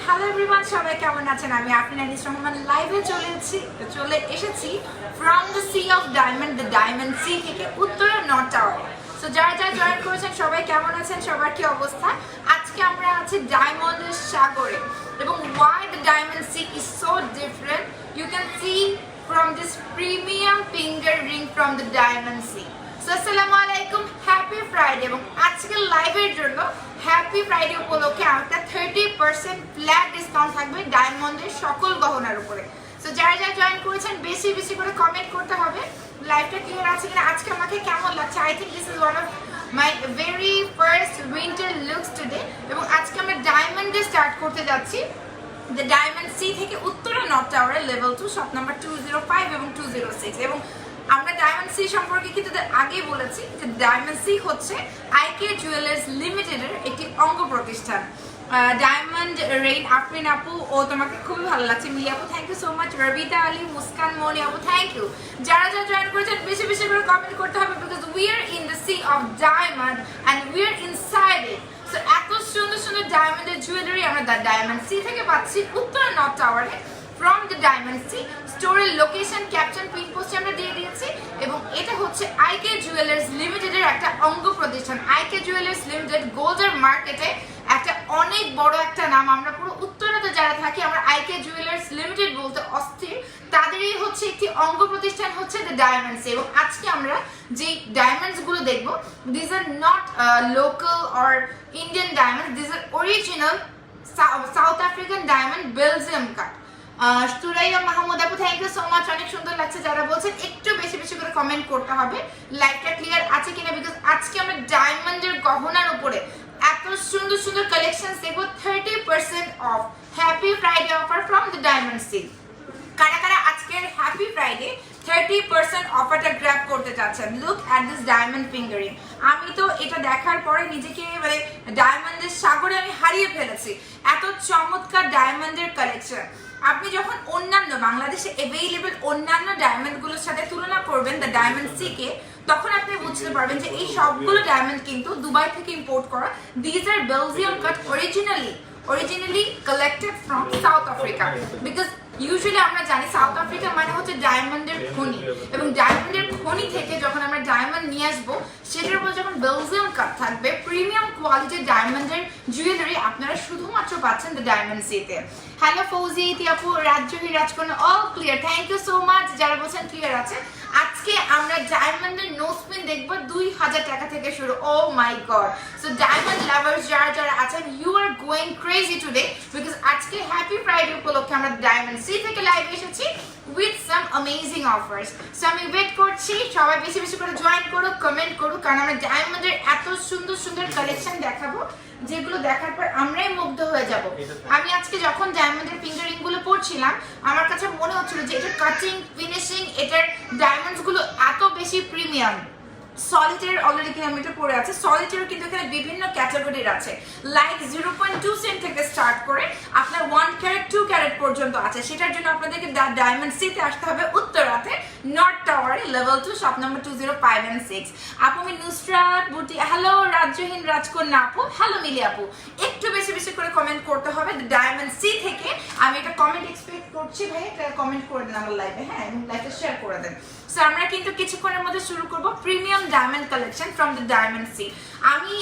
Hello everyone, সবাই কেমন আছেন? আমি আফরিন আনিস রহমান লাইভে চলে এসেছি from the sea of diamond, the diamond sea থেকে উত্তরা নর্থ টাওয়ার। সো যারা জয়েন করেছেন সবাই কেমন আছেন, সবার কি অবস্থা? আজকে আমরা আছি ডায়মন্ডের সাগরে এবং why the diamond sea is so different you can see from this premium finger ring from the diamond sea. So আসসালামু আলাইকুম, হ্যাপি ফ্রাইডে। এবং আজকের লাইভের জন্য হ্যাপি ফ্রাইডে উপলক্ষে একটা 30% ফ্ল্যাট ডিসকাউন্ট থাকবে ডায়মন্ডের সকল গহনার উপরে। সো যারা জয়েন করেছেন বেশি বেশি করে কমেন্ট করতে হবে লাইভটা ক্লিয়ার আছে কিনা, আজকে আমাকে কেমন লাগছে। I think this is one of my very first winter looks today. এবং আজকে আমরা ডায়মন্ডে স্টার্ট করতে যাচ্ছি দ্য ডায়মন্ড সি থেকে উত্তরা নর্থ টাওয়ারের লেভেল 2 শপ নাম্বার 205 এবং 206। এবং আমরা ডায়মন্ড সি সম্পর্কে কিন্তু আগেই বলেছি যে ডায়মন্ড সি হচ্ছে আইকে জুয়েলার্স লিমিটেডের একটি অঙ্গ প্রতিষ্ঠান। ডায়মন্ড রেইন আফরিন আপু, ও তোমাকে খুবই ভালো লাগছে। মিলি আপু thank you so much. Rabita Ali, Muskan Moni আপু থ্যাংক ইউ। যারা জয়েন করেছেন বেশি বেশি করে কমেন্ট করতে হবে because we are in the sea of diamond and we are inside it. So এত সুন্দর সুন্দর ডায়মন্ডের জুয়েলারি আমরা ডায়মন্ড সি থেকে পাচ্ছি উত্তরা নর্থ টাওয়ারে ফ্রম দ্য ডায়মন্ড সি। স্টোরের লোকেশন ক্যাপশন পিন পোস্টে আমরা দিয়ে দিয়েছি এবং এটা হচ্ছে আইকে জুয়েলার্স লিমিটেডের একটা অঙ্গ প্রতিষ্ঠান। আইকে জুয়েলার্স লিমিটেড গোল্ডের মার্কেটে একটা অনেক বড় একটা নাম। আমরা পুরো উত্তরাতে যারা থাকি আমরা আইকে জুয়েলার্স লিমিটেড বলতে অস্থির, তাদেরই হচ্ছে একটি অঙ্গ প্রতিষ্ঠান হচ্ছে দ্য ডায়মন্ড সি। এবং আজকে আমরা যে ডায়মন্ডস গুলো দেখবো this are not local or Indian diamond, this are original South African diamond, Belgium cut. Suraiya Mahmud আপু থ্যাংক ইউ সো মাচ, অনেক সুন্দর লাগছে। যারা বলছেন একটু বেশি বেশি করে কমেন্ট করতে হবে লাইভটা ক্লিয়ার আছে কিনা বিকজ আজকে আমরা ডায়মন্ডের গহনার উপরে এত সুন্দর সুন্দর কালেকশন দেখবো 30% off. Happy Friday offer from the diamond sea. কারা কারা আজকের হ্যাপি ফ্রাইডে 30% অফারটা গ্র্যাব করতে চাচ্ছেন? Look at this diamond fingering. আমি তো এটা দেখার পরে নিজেকে মানে ডায়মন্ডের সাগরে আমি হারিয়ে ফেলেছি। এত চমৎকার ডায়মন্ডের কালেকশন আপনি যখন অন্যান্য বাংলাদেশে অ্যাভেইলেবল অন্যান্য ডায়মন্ডগুলোর সাথে তুলনা করবেন দ্য ডায়মন্ড সি কে, তখন আপনি বুঝতে পারবেন যে এই সবগুলো ডায়মন্ড কিন্তু দুবাই থেকে ইম্পোর্ট করা। These are Belgium cut, originally collected from South Africa. Because usually আমরা জানি সাউথ আফ্রিকা মানে হচ্ছে ডায়মন্ডের খনি, এবং ডায়মন্ডের খনি থেকে যখন আমরা ডায়মন্ড নিয়ে আসবো সেটার উপর যখন বেলজিয়াম কাট থাকবে, প্রিমিয়াম কোয়ালিটির ডায়মন্ডের জুয়েলারি আপনারা শুধুমাত্র পাচ্ছেন দ্য ডায়মন্ড সিতে। হ্যালো ফৌজি, ইতিআপু, রাজ্যহী, রাজকন্যা, all clear, thank you so much. যারা বলছেন ক্লিয়ার আছে। আজকে আমরা ডায়মন্ডের নোজ পিন দেখবো 2000 টাকা থেকে শুরু। Oh my god. So diamond lovers যারা আছেন you are going crazy today because আজকে হ্যাপি ফ্রাইডে উপলক্ষে আমরা ডায়মন্ড সি থেকে লাইভ এসেছি with some amazing offers. So আমি ওয়েট করছি, সবাই বেশি বেশি করে জয়েন করুক, কমেন্ট করুক, কারণ আমরা ডায়মন্ডের এত সুন্দর সুন্দর কালেকশন দেখাবো যেগুলো দেখার পর আমরাই মুগ্ধ হয়ে যাব। আমি আজকে যখন ডায়মন্ডের ফিঙ্গারিং গুলো পরছিলাম আমার কাছে মনে হচ্ছিল যে এটার কাটিং ফিনিশিং, এটার ডায়মন্ডস গুলো এত বেশি প্রিমিয়াম। সলিটার অলরেডি কিলোমিটার পড়ে আছে। সলিটার কিন্তু এখানে বিভিন্ন ক্যাটাগরির আছে, লাইক 0.2 সেন্ট থেকে স্টার্ট করে আপনার 1 ক্যারেট 2 ক্যারেট পর্যন্ত আছে। সেটার জন্য আপনাদেরকে ডায়মন্ড সিতে আসতে হবে উত্তরাতে নর্থ টাওয়ারে লেভেল 2 শপ নাম্বার 205 and 6। আপু আমি নুসরাত বুটি, হ্যালো রাজ্যহীন, রাজকন্যা আপু, হ্যালো মিলি আপু। একটু বেশি বেশি করে কমেন্ট করতে হবে ডায়মন্ড সি থেকে। আমি একটা কমেন্ট এক্সপেক্ট করছি ভাই, একটা কমেন্ট করে দেন আমার লাইভে, হ্যাঁ, এবং লাইভে শেয়ার করে দেন। সো আমরা কিন্তু কিছুক্ষণের মধ্যে শুরু করব premium diamond collection from the diamond sea. আমি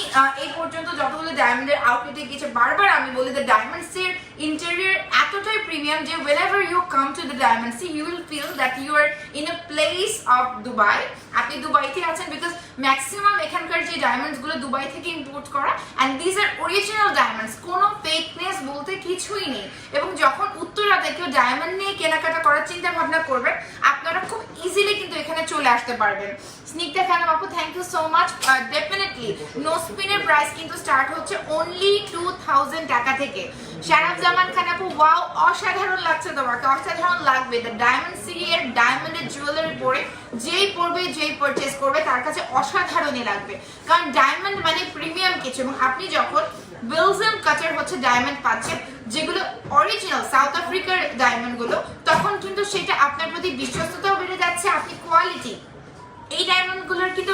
এই পর্যন্ত যতগুলো ডায়মন্ডের আউটলেটে গিয়েছে বারবার আমি বলি দ্য ডায়মন্ড সির ইন্টেরিয়র এতটাই প্রিমিয়াম যে whenever you come to the Diamond Sea you will feel that you are in a place of Dubai. আপনি দুবাইতে আছেন বিকজ ম্যাক্সিমাম এখানকার যে ডায়মন্ডস গুলো দুবাই থেকে ইম্পোর্ট করা and these are original diamonds, কোনো ফেকনেস বলতে কিছুই নেই। এবং যখন উত্তরাতে কেউ ডায়মন্ড নিয়ে কেনাকাটা করার চিন্তা ভাবনা করবেন আপনারা খুব ইজিলি কিন্তু এখানে চলে আসতে পারবেন। স্নিগ্ধা খানম আপু thank you so much. Definitely no স্পিনের প্রাইস কিন্তু স্টার্ট হচ্ছে অনলি 2000 টাকা থেকে। শারাফ জামান খান আপু ওয়াও অসাধারণ লাগছে তোমাকে, অসাধারণ লাগবে। দ্য ডায়মন্ড সি এর ডায়মন্ডের জুয়েলারি পরে যেই পরবে যেই পারচেজ করবে তার কাছে অসাধারণই লাগবে, কারণ ডায়মন্ড মানে প্রিমিয়াম কিছু। এবং আপনি যখন বেলজিয়াম কাটের হচ্ছে ডায়মন্ড পাচ্ছেন যেগুলো অরিজিনাল সাউথ আফ্রিকার ডায়মন্ড গুলো, তখন কিন্তু সেটা আপনার প্রতি বিশ্বস্ততাও বেড়ে যাচ্ছে। আপনি কোয়ালিটি এই ডায়মন্ডগুলোর কিন্তু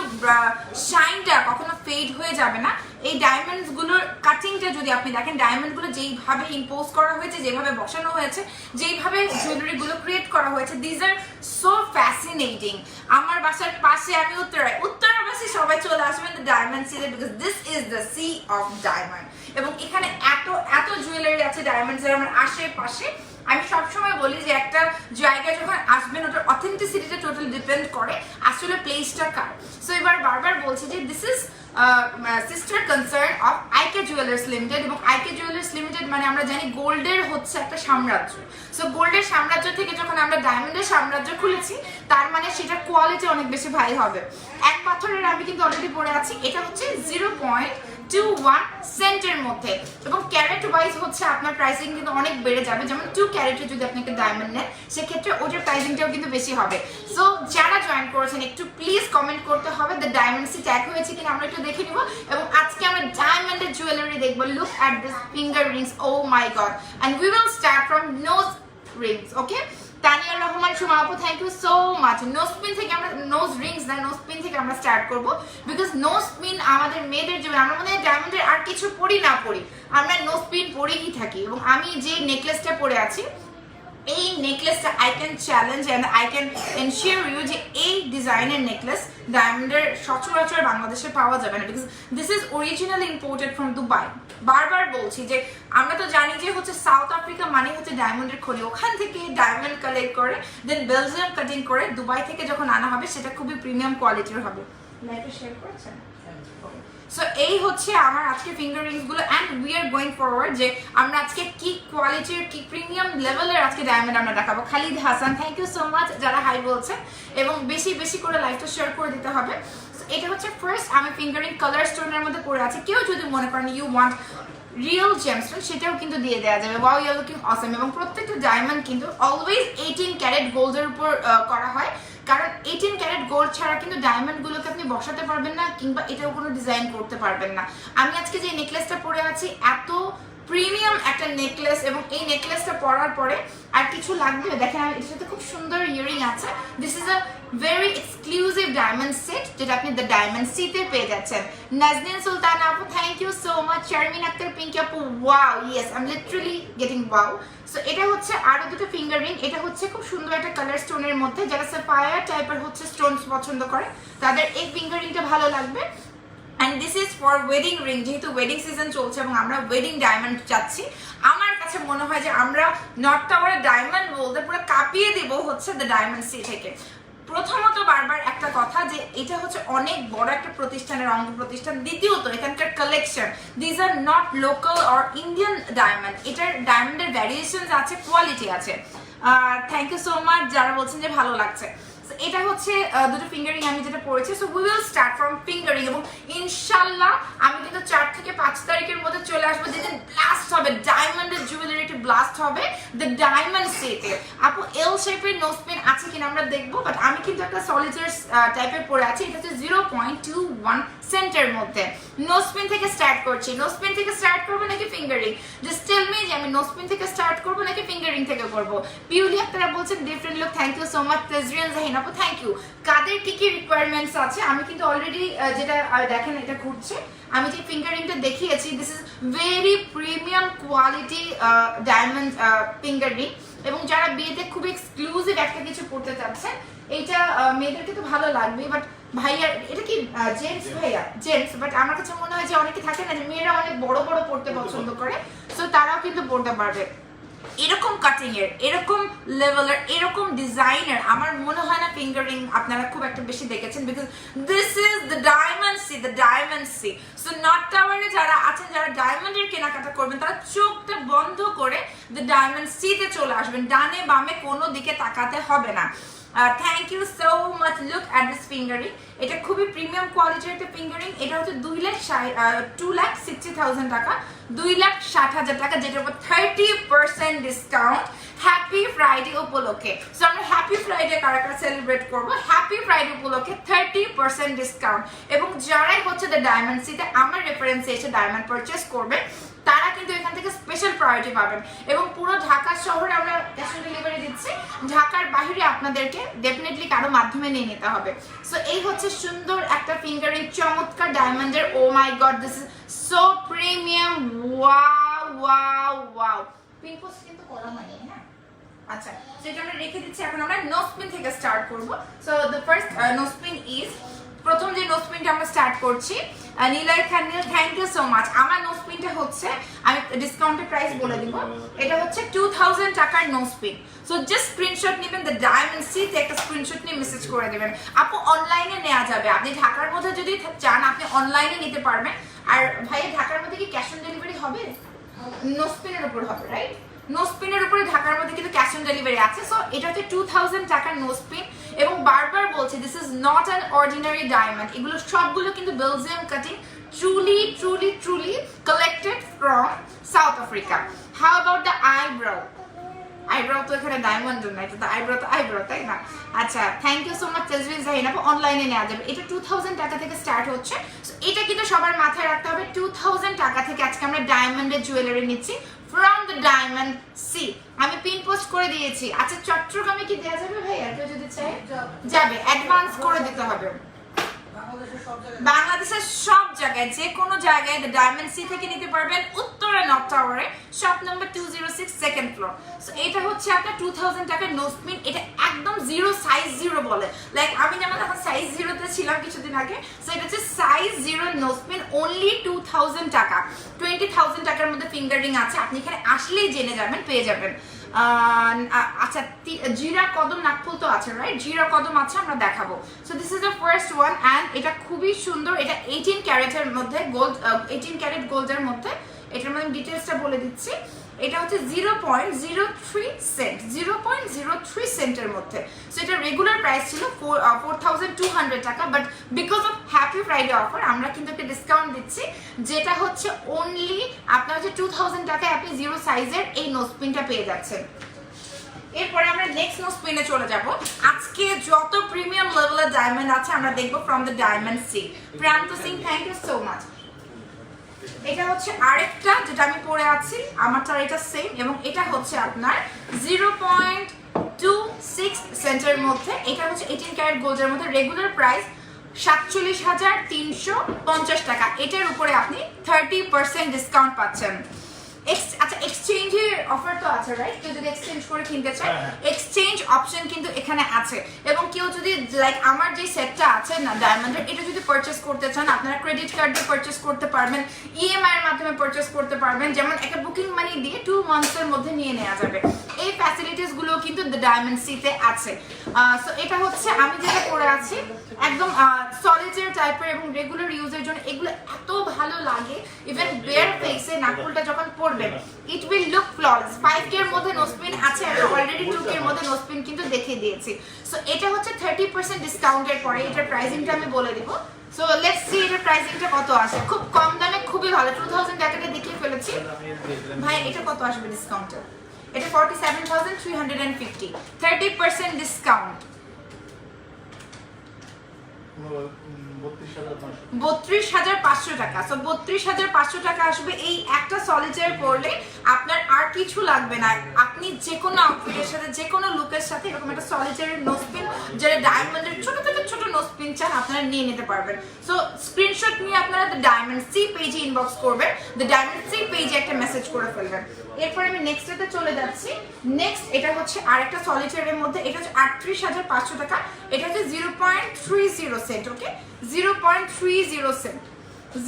শাইনটা কখনো ফেড হয়ে যাবে না। এই ডায়মন্ডগুলোর কাটিংটা যদি আপনি দেখেন, ডায়মন্ডগুলো যেইভাবে ইম্পোজ করা হয়েছে, যেভাবে বসানো হয়েছে, যেইভাবে জুয়েলারিগুলো ক্রিয়েট করা হয়েছে, দিজ আর সো ফ্যাসিনেটিং। আমার বাসার পাশে আমি উত্তরাবাসী সবাই চলে আসবেন দ্য ডায়মন্ড সিতে because this is the sea of diamond. এবং এখানে এত এত জুয়েলারি আছে ডায়মন্ডসের আমার আশেপাশে। আমি সবসময় বলি যে একটা জায়গায় যখন আসবেন ওটার অথেন্টিসিটিটা টোটাল ডিপেন্ড করে আসলে প্লেসটা কার। সো এবার বারবার বলছি যে this is sister concern of IK jewellers limited. এবং আইকে জুয়েলার্স লিমিটেড মানে আমরা জানি গোল্ডের হচ্ছে একটা সাম্রাজ্য। সো গোল্ডের সাম্রাজ্য থেকে যখন আমরা ডায়মন্ডের সাম্রাজ্য খুলেছি তার মানে সেটার কোয়ালিটি অনেক বেশি ভাই হবে। এক পাথরের আমি কিন্তু অলরেডি পরে আছি, এটা হচ্ছে 0.21 সেন্টের মধ্যে। এবং ক্যারেট ওয়াইজ হচ্ছে আপনার প্রাইসিং কিন্তু অনেক বেড়ে যাবে। যেমন 2 ক্যারেটে যদি আপনি একটা ডায়মন্ড নেন সেক্ষেত্রে ওটার প্রাইসিংটাও কিন্তু বেশি হবে। সো যারা জয়েন করেছেন একটু প্লিজ কমেন্ট করতে হবে দ্য ডায়মন্ড সি ট্যাগ হয়েছে কিনা আমরা একটু দেখে নিব। এবং আজকে আমরা ডায়মন্ডের জুয়েলারি দেখবো। Look at this finger rings, oh my God. And we will start from nose rings. Okay, Tania Rahman Suma আপু thank you so much. No spin থেকে আমরা, নোজ রিংস না, নো স্পিন থেকে আমরা স্টার্ট করব বিকজ নো স্পিন আমাদের মেয়েদের জন্য, আমরা মনে হয় ডায়মন্ডের আর কিছু পরি না পরি আমরা নো স্পিন পরেই থাকি। এবং আমি যে নেকলেসটা পরে আছি এই নেকলেসটা I can challenge and I can ensure you যে এই ডিজাইনের নেকলেস ডায়মন্ডের সচরাচর বাংলাদেশে পাওয়া যাবে না because this is originally imported from Dubai. বারবার বলছি যে আমরা তো জানি যে হচ্ছে সাউথ আফ্রিকা মানে হচ্ছে ডায়মন্ডের খনি, ওখান থেকে ডায়মন্ড কালেক্ট করে দেন বেলজিয়াম কাটিং করে দুবাই থেকে যখন আনা হবে সেটা খুবই প্রিমিয়াম কোয়ালিটির হবে। লাইভে শেয়ার করেছেন? সো এই হচ্ছে আমার আজকে ফিঙ্গার রিংস গুলো and we are going forward যে আমরা আজকে কি কোয়ালিটির কি প্রিমিয়াম লেভেলের আজকে ডায়মন্ড আমরা দেখাবো। Khalid Hasan thank you so much যারা হাই বলছেন, এবং বেশি বেশি করে লাইভটা শেয়ার করে দিতে হবে। এটা হচ্ছে ফার্স্ট আমি ফিঙ্গারিং কালার স্টোনের মধ্যে পরে আছি। কেউ যদি মনে করেন ইউ ওয়ান্ট রিয়েল জেমস্টোন সেটাও কিন্তু দিয়ে দেওয়া যাবে। ওয়াও ইউ আর লুকিং অসম। এবং প্রত্যেকটা ডায়মন্ড কিন্তু অলওয়েজ 18 ক্যারেট গোল্ডের উপর করা হয়, কারণ 18 ক্যারেট গোল্ড ছাড়া কিন্তু ডায়মন্ডগুলোকে আপনি বসাতে পারবেন না কিংবা এটাও কোনো ডিজাইন করতে পারবেন না। আমি আজকে যে নেকলেসটা পরে আছি এত প্রিমিয়াম একটা নেকলেস, এবং এই নেকলেসটা পরার পরে আর কিছু লাগবে দেখেন এর সাথে খুব সুন্দর ইয়ারিং আছে। This is a very exclusive diamond set যেটা আপনি দ্য ডায়মন্ড সিতে পেয়ে যাচ্ছেন। নাজনীন সুলতান আপু thank you so much. Sharmin Akter Pinky আপু wow, yes I am literally getting wow. So এটা হচ্ছে আরো দুটো ফিঙ্গার রিং। এটা হচ্ছে খুব সুন্দর একটা কালার স্টোনের মধ্যে, যারা সাফায়ার টাইপের হচ্ছে স্টোনস পছন্দ করে তাদের এই ফিঙ্গার রিংটা ভালো লাগবে। And this is for wedding ring, যেহেতু ওয়েডিং সিজন চলছে এবং আমরা ওয়েডিং ডায়মন্ড চাচ্ছি। আমার কাছে মনে হয় যে আমরা নর্থ টাওয়ারের ডায়মন্ড বলতে পুরো কাঁপিয়ে দিব হচ্ছে দ্য ডায়মন্ড সি থেকে। প্রথমত বারবার একটা কথা যে এটা হচ্ছে অনেক বড় একটা প্রতিষ্ঠানের অঙ্গ প্রতিষ্ঠান। দ্বিতীয়ত এখানকার collection, these are not local or Indian diamond, এটার ডায়মন্ডের ভ্যারিয়েশন আছে, কোয়ালিটি আছে। থ্যাংক ইউ সো মাচ যারা বলছেন যে ভালো লাগছে। এটা হচ্ছে দুটো ফিঙ্গারিং আমি যেটা পড়েছি। So we will start from fingering, এবং ইনশাল্লাহ আমি কিন্তু 4 থেকে 5 তারিখের মধ্যে চলে আসবো যেদিন ব্লাস্ট হবে ডায়মন্ডের জুয়েলারিটি, ব্লাস্ট হবে দ্য ডায়মন্ড সেটে। আপু এল শেপের নোজ পিন আছে কিনা আমরা দেখবো, বাট আমি কিন্তু একটা সলিটার টাইপের পরে আছি। এটা হচ্ছে 0.21 সেন্টের মধ্যে। নোজ পিন থেকে স্টার্ট করছি। নোজ পিন থেকে স্টার্ট করবো নাকি ফিঙ্গারিং? জাস্ট টেল মি যে আমি নোজ পিন থেকে স্টার্ট করবো নাকি ফিঙ্গারিং থেকে করবো। পিউলি আপনারা বলছেন different look, thank you so much. Tazrian Zahin আপু থ্যাংক ইউ। কাদের কি কি রিকোয়ারমেন্টস আছে আমি কিন্তু অলরেডি যেটা দেখেন এটা ঘুরছে, আমি যে ফিঙ্গারিংটা দেখিয়েছি this is very premium quality diamond fingering. এবং যারা বিয়েতে খুব এক্সক্লুসিভ একটা কিছু পড়তে চাচ্ছেন এইটা মেয়েদেরকে তো ভালো লাগবে, বাট ভাইয়া এটা কি জেন্টস ভাইয়া জেন্টস, বাট আমার কাছে মনে হয় যে অনেকে থাকে না যে মেয়েরা অনেক বড় বড় পড়তে পছন্দ করে, সো তারাও কিন্তু পড়তে পারবে। এরকম কাটিং এর, এরকম লেভেলের, এরকম ডিজাইনের আমার মনে হয় না ফিঙ্গারিং আপনারা খুব একটা বেশি দেখেছেন, because this is the diamond sea, the diamond sea. So north টাওয়ারে যারা আছেন, যারা ডায়মন্ডের কেনাকাটা করবেন, তারা চোখটা বন্ধ করে দ্য ডায়মন্ড সিতে চলে আসবেন, ডানে বামে কোনো দিকে তাকাতে হবে না। Thank you so much, look at this finger ring. এটা খুবই প্রিমিয়াম কোয়ালিটির একটা ফিঙ্গারিং। এটা হচ্ছে 2,60,000 টাকা, 2,60,000 টাকা, যেটার উপর 30% ডিসকাউন্ট হ্যাপি ফ্রাইডে উপলক্ষে। সো আমরা হ্যাপি ফ্রাইডে কারা কারা সেলিব্রেট করবো, হ্যাপি ফ্রাইডে উপলক্ষে 30% ডিসকাউন্ট। এবং যারাই হচ্ছে দ্য ডায়মন্ড সিতে আমার রেফারেন্সে এসে ডায়মন্ড পারচেস করবে, তারা কিন্তু এখান থেকে স্পেশাল প্রায়োরিটি পাবেন। এবং পুরো ঢাকা শহরে আমরা ক্যাশ অন ডেলিভারি দিচ্ছি, ঢাকার বাইরে আপনাদেরকে ডেফিনেটলি কারো মাধ্যমে নিয়ে নিতে হবে। সো এই হচ্ছে সুন্দর একটা ফিঙ্গারিং, চমৎকার ডায়মন্ডের। Oh my God, this is so premium, wow wow wow. Pin post কিন্তু করা হয়নি, হ্যাঁ আচ্ছা, যেটা আমরা রেখে দিচ্ছি। এখন আমরা নোজপিন থেকে স্টার্ট করব। So the first nose pin is, প্রথম যে নোজপিনটা আমরা স্টার্ট করছি, নীলয় খান নীল, থ্যাংক ইউ সো মাচ। আমার নোজপিনটা হচ্ছে, আমি ডিসকাউন্টের প্রাইস বলে দিব, এটা হচ্ছে 2000 টাকার নোজপিন। সো জাস্ট স্ক্রিনশট নেবেন, দ্য ডায়মন্ড সিতে একটা স্ক্রিনশট নিয়ে মেসেজ করে দেবেন। আপু অনলাইনে নেওয়া যাবে, আপনি ঢাকার মধ্যে যদি চান আপনি অনলাইনে নিতে পারবেন। আর ভাইয়া ঢাকার মধ্যে কি ক্যাশ অন ডেলিভারি হবে? নোজপিনের উপর হবে, রাইট? নোজপিনের উপরে ঢাকার মধ্যে কিন্তু ক্যাশ অন ডেলিভারি আছে। সো এটা হচ্ছে 2000 টাকার নোজপিন। এবং বারবার বলছি, this is not an ordinary diamond, এগুলো সবগুলো কিন্তু Belgium cutting, truly truly truly collected from South Africa. How about the eyebrow? Eyebrow তো এখানে ডায়মন্ড নাই, তো আইব্রো তো আইব্রো, তাই না? আচ্ছা, thank you so much তেজরিন Jahin আপু। অনলাইনে নেওয়া যাবে, এটা 2000 টাকা থেকে স্টার্ট হচ্ছে। এটা কিন্তু সবার মাথায় রাখতে হবে, 2000 টাকা থেকে আজকে আমরা ডায়মন্ডের জুয়েলারি নিচ্ছি ফ্রম দ্য ডায়মন্ড সি। আমি পিন পোস্ট করে দিয়েছি। আচ্ছা, চট্টগ্রামে কি দেওয়া যাবে ভাইয়া? কেউ যদি চায় যাবে, অ্যাডভান্স করে দিতে হবে। বাংলাদেশের সব জায়গায়, যে কোনো জায়গায় দ্য ডায়মন্ড সি থেকে নিতে পারবেন, উত্তরা নর্থ টাওয়ারে, shop number 206, second floor. So এটা হচ্ছে আপনার 2000 টাকার নোজপিন। এটা একদম জিরো, সাইজ জিরো বলে, লাইক আমি যেমন এখন সাইজ জিরোতে ছিলাম কিছুদিন আগে। সো এটা হচ্ছে সাইজ জিরো নোজপিন, অনলি 2000 টাকা। 20,000 টাকার মধ্যে ফিঙ্গারিং আছে, আপনি এখানে আসলেই জেনে যাবেন, পেয়ে যাবেন। আচ্ছা, জিরা কদম নাকফুল তো আছে, রাইট? জিরা কদম আছে, আমরা দেখাবো। So this is the first one, and এটা খুবই সুন্দর। এটা 18 ক্যারেটের মধ্যে গোল্ড, 18 ক্যারেট গোল্ডের মধ্যে। এটার মধ্যে ডিটেলসটা বলে দিচ্ছি। এটা হচ্ছে 0.03 সেন্ট, 0.03 সেন্টের মধ্যে। সো এটা রেগুলার প্রাইস ছিল 4200 টাকা, but because of happy Friday offer আমরা কিন্তু একটা ডিসকাউন্ট দিচ্ছি, যেটা হচ্ছে অনলি আপনার হচ্ছে 2000 টাকায় আপনি জিরো সাইজের এই নোজপিনটা পেয়ে যাচ্ছেন। এরপরে আমরা নেক্সট নোজপিনে চলে যাব। আজকে যত প্রিমিয়াম লেভেলের ডায়মন্ড আছে আমরা দেখবো from the diamond sea. Pranto Singh, thank you so much. এটা হচ্ছে আরেকটা যেটা আমি পরে আছি, আমারটা এটা সেম, এবং এটা হচ্ছে আপনার 0.26 সেন্টের মধ্যে। এটা হচ্ছে 18 ক্যারেট গোল্ডের মধ্যে, রেগুলার প্রাইস 47,350 টাকা। এটার উপরে আপনি 30% ডিসকাউন্ট পাচ্ছেন। আচ্ছা, এক্সচেঞ্জের অফার তো আছে, রাইট? কেউ যদি এক্সচেঞ্জ করে কিনতে চায়, এক্সচেঞ্জ অপশন কিন্তু এখানে আছে। এবং কেউ যদি লাইক আমার যে সেটটা আছে না ডায়মন্ডের, এটা যদি পারচেস করতে চান, আপনারা ক্রেডিট কার্ড দিয়ে পারচেস করতে পারবেন, ইএমআই এর মাধ্যমে পারচেস করতে পারবেন, যেমন একটা বুকিং মানি দিয়ে 2 মান্থসের মধ্যে নিয়ে নেওয়া যাবে। এই ফ্যাসিলিটিস গুলো কিন্তু দ্য ডায়মন্ড সিতে আছে। সো এটা হচ্ছে আমি যেটা পরে আছি, একদম সলিডের টাইপের এবং রেগুলার ইউজের জন্য এগুলো এত ভালো লাগে। ইভেন বেয়ার ফেসে নাকফুলটা যখন পরবেন, ইট উইল লুক ফ্ললেস। 5K এর মধ্যে নোজপিন আছে, আর অলরেডি 2K এর মধ্যে নোজপিন কিন্তু দেখিয়ে দিয়েছি। সো এটা হচ্ছে 30% ডিসকাউন্টের পরে। এটার প্রাইসিংটা আমি বলে দিব। সো লেটস সি এটার প্রাইসিংটা কত আসে। খুব কম দামে, খুবই ভালো, 2000 টাকাতে দেখিয়ে ফেলেছি। ভাই এটা কত আসবে ডিসকাউন্টে? এটা 47,350, 30% ডিসকাউন্ট, 32,500 টাকা। সো 32,500 টাকা আসবে। এই একটা সলিটার পরলে আপনার আর কিছু লাগবে না, আপনি যে কোনো আউটফিটের সাথে, যে কোনো লুকের সাথে এরকম একটা সলিটারের নোজপিন, যেটা ডায়মন্ডের ছোট থেকে ছোট নোজপিন নোজপিন চান আপনারা নিয়ে নিতে পারবেন। সো স্ক্রিনশট নিয়ে আপনারা দ্য ডায়মন্ড সি পেজে ইনবক্স করবেন, দ্য ডায়মন্ড সি পেজে একটা মেসেজ করে ফেলবেন। এরপর আমি নেক্সটটাতে চলে যাচ্ছি। নেক্সট এটা হচ্ছে আরেকটা সলিটারের মধ্যে, এটা হচ্ছে 38,500 টাকা, এটা হচ্ছে 0.30 সেন্ট। ওকে, 0.30 সেন্ট,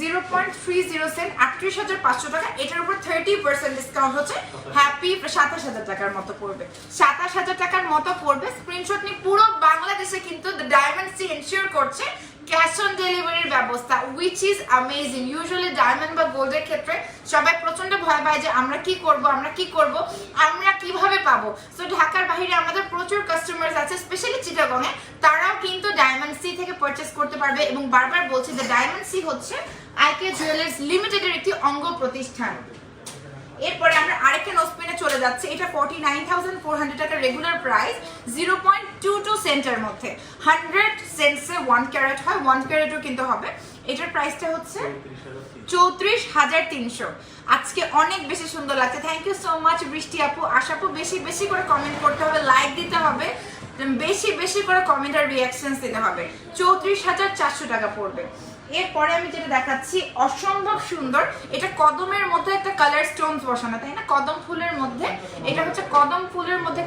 0.30 সেন্ট, 38,500 টাকা। এটার উপর 30% ডিসকাউন্ট হচ্ছে হ্যাপি 27,000 টাকার মতো পড়বে, 27,000 টাকার মতো পড়বে। স্ক্রিনশট নিয়ে পুরো বাংলাদেশে কিন্তু দ্য ডায়মন্ড সি এনশিওর করছে ক্যাশ অন ডেলিভারির ব্যবস্থা, which is amazing. Usually diamond বা গোল্ডের ক্ষেত্রে সবাই প্রচন্ড ভয় পায় যে আমরা কি করব, আমরা কিভাবে পাবো। সো ঢাকার বাইরে আমাদের প্রচুর কাস্টমার্স আছে, স্পেশালি চিটাগংয়ে, তারাও কিন্তু ডায়মন্ড সি থেকে পারচেস করতে পারবে। এবং বারবার বলছি যে ডায়মন্ড সি হচ্ছে আইকে জুয়েলার্স লিমিটেডের একটি অঙ্গ প্রতিষ্ঠান। এরপরে আমরা আরেকটা নোজপিনে চলে যাচ্ছি। এটা 49,400 টাকা রেগুলার প্রাইস, 0.22 সেন্টের মধ্যে, 100 সেন্টসে 1 ক্যারেট হয়, 1 ক্যারেটও কিন্তু হবে। এটার প্রাইসটা হচ্ছে 34,300। আজকে অনেক বেশি সুন্দর লাগছে, থ্যাংক ইউ সো মাচ বৃষ্টি আপু, আশা আপু। বেশি বেশি করে কমেন্ট করতে হবে, লাইক দিতে হবে, বেশি বেশি করে কমেন্ট আর রিয়াকশনস দিতে হবে। 34,400 টাকা পড়বে। এরপরে আমি যেটা দেখাচ্ছি অসম্ভব সুন্দর, এটা কদমের মধ্যে একটা কালার স্টোনস বসানো, তাই না? কদম ফুলের মধ্যে, এটা হচ্ছে কদম ফুলের মধ্যে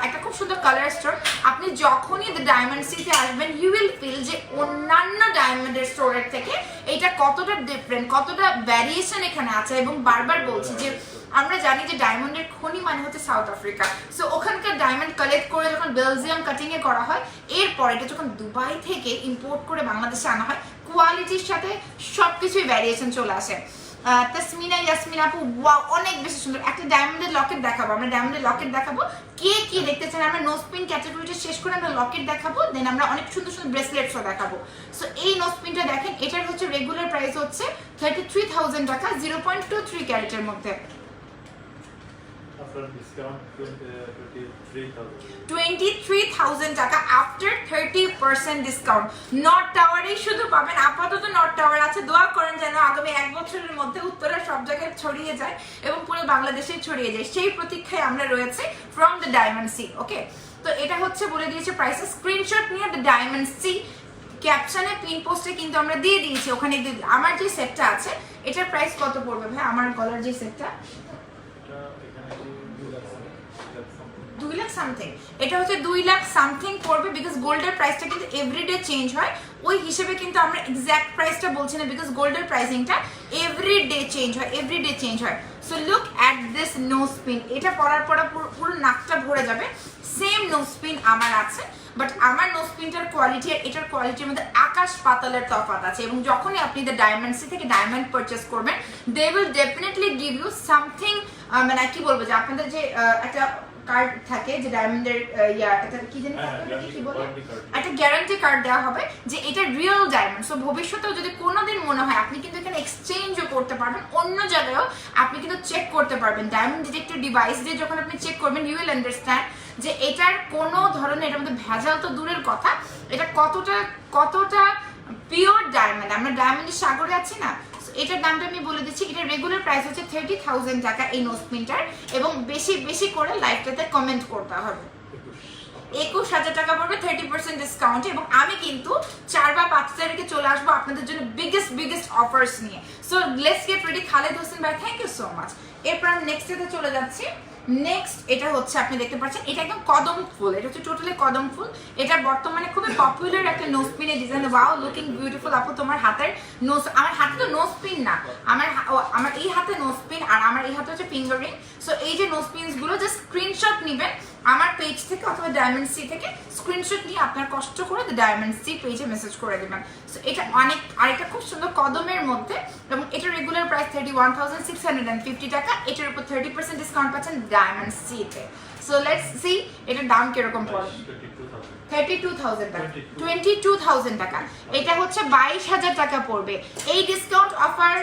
একটা খুব সুন্দর কালার স্টোন। আপনি যখনই দ্য ডায়মন্ড সিতে আসবেন ইউ উইল ফিল যে অন্যান্য ডায়মন্ডের স্টোরের থেকে এটা কতটা ডিফারেন্ট, কতটা ভ্যারিয়েশন এখানে আছে। এবং বারবার বলছি যে আমরা জানি যে ডায়মন্ডের খনি মানে হচ্ছে সাউথ আফ্রিকা, সো ওখানকার ডায়মন্ড কালেক্ট করে যখন বেলজিয়াম কাটিং এ করা হয়, এরপর এটা যখন দুবাই থেকে ইম্পোর্ট করে বাংলাদেশে আনা হয়, কোয়ালিটির সাথে সবকিছুই ভ্যারিয়েশন চলে আসে। তাসমিনা ইয়াসমিন আপু, ওয়াও অনেক বেশি সুন্দর। একটা ডায়মন্ডের লকেট দেখাবো, আমরা ডায়মন্ডের লকেট দেখাবো, কে কি দেখতে চান। আমরা নোজপিন ক্যাটাগরিটা শেষ করে আমরা লকেট দেখাবো, দেন আমরা অনেক সুন্দর সুন্দর ব্রেসলেটসও দেখাবো। সো এই নোজপিনটা দেখেন, এটার হচ্ছে রেগুলার প্রাইস হচ্ছে 33,000 টাকা, 0.23 ক্যারেটের মধ্যে। 23,000 টাকা আফটার 30% ডিসকাউন্ট। নর্থ টাওয়ারেই শুধু পাবেন, আপাতত নর্থ টাওয়ার আছে। দোয়া করেন যেন আগামী 1 বছরের মধ্যে উত্তরা সব জায়গায় ছড়িয়ে যায় এবং পুরো বাংলাদেশে ছড়িয়ে যায়, সেই প্রতীক্ষায় আমরা রয়েছে ফ্রম দ্য ডায়মন্ড সি। ওকে, তো এটা হচ্ছে বলে দিয়েছে প্রাইস, স্ক্রিনশট নিয়ে দ্য ডায়মন্ড সি ক্যাপশনে পিন পোস্টে কিন্তু আমরা দিয়ে দিয়েছি। ওখানে আমার যে সেটটা আছে এটার প্রাইস কত পড়বে ভাই? আমার গলার যে সেটটা 2 লাখ সামথিং, এটা হচ্ছে 2 লাখ সামথিং পড়বে। বিকজ গোল্ডের প্রাইসটা কিন্তু এভরিডে চেঞ্জ হয়, ওই হিসেবে কিন্তু আমরা এক্স্যাক্ট প্রাইসটা বলছি না, বিকজ গোল্ডের প্রাইসিংটা এভরিডে চেঞ্জ হয়, এভরিডে চেঞ্জ হয়। So look at this nose pin, এটা পরার পর পুরো নাকটা ভরে যাবে। সেম নোজপিন আমার আছে, বাট আমার নোজপিনটার কোয়ালিটি আর এটার কোয়ালিটির মধ্যে আকাশ পাতালের তফাৎ আছে। এবং যখনই আপনি দ্য ডায়মন্ড সি থেকে ডায়মন্ড পারচেস করবেন, they will definitely give you something, মানে কি বলবো, যে আপনাদের যে একটা কার্ড থাকে যে ডায়মন্ডের এটা কি জানি কি বলে, একটা গ্যারান্টি কার্ড দেওয়া হবে যে এটা রিয়েল ডায়মন্ড। সো ভবিষ্যতেও যদি কোনোদিন মনে হয়, আপনি কিন্তু এখানে এক্সচেঞ্জও করতে পারবেন, অন্য জায়গায়ও আপনি কিন্তু চেক করতে পারবেন। ডায়মন্ড ডিটেক্টর ডিভাইস দিয়ে যখন আপনি চেক করবেন ইউ উইল আন্ডারস্ট্যান্ড যে এটার কোনো ধরনের, এটার মধ্যে ভেজাল তো দূরের কথা, এটা কতটা পিওর ডায়মন্ড। আমরা ডায়মন্ডের সাগরে আছি না। এটার দামটা আমি বলে দিচ্ছি, এটার রেগুলার প্রাইস হচ্ছে 30,000 টাকা এই নোজপিনটার। এবং বেশি বেশি করে লাইভটাতে কমেন্ট করতে হবে। 21,000 টাকা পড়বে 30% ডিসকাউন্টে। এবং আমি কিন্তু 4 বা 5 তারিখে চলে আসবো আপনাদের জন্য বিগেস্ট অফার্স নিয়ে। So let's get ready. Khaled Hossain ভাই, থ্যাংক ইউ সো মাচ। এরপর আমি নেক্সটে চলে যাচ্ছি। নেক্সট এটা হচ্ছে আপনি দেখতে পাচ্ছেন, এটা একদম কদম ফুল, এটা হচ্ছে টোটালি কদম ফুল। এটা বর্তমানে খুবই পপুলার একটা নোজপিনের ডিজাইন। ওয়াও, লুকিং বিউটিফুল আপু। তোমার হাতের নোজ, আমার হাতে তো নোজপিন না, আমার এই হাতে নোজপিন আর আমার এই হাতে হচ্ছে ফিঙ্গার রিং। সো এই যে নোজপিনস গুলো জাস্ট স্ক্রিনশট নেবেন আমার পেজ থেকে অথবা ডায়মন্ড সি থেকে, স্ক্রিনশট নিয়ে আপনার কষ্ট করে দ্য ডায়মন্ড সি পেজে মেসেজ করে দেবেন। সো এটা অনেক, আরেকটা খুব সুন্দর কদমের মধ্যে, এবং এটা রেগুলার প্রাইস 31,650 টাকা। এটার উপর 30% ডিসকাউন্ট পাচ্ছেন ডায়মন্ড সি তে। সো লেটস সি এটার দাম কিরকম পড়বে। 32,000 টাকা, 22,000 টাকা। এটা হচ্ছে 22,000 টাকা পড়বে। এই ডিসকাউন্ট অফার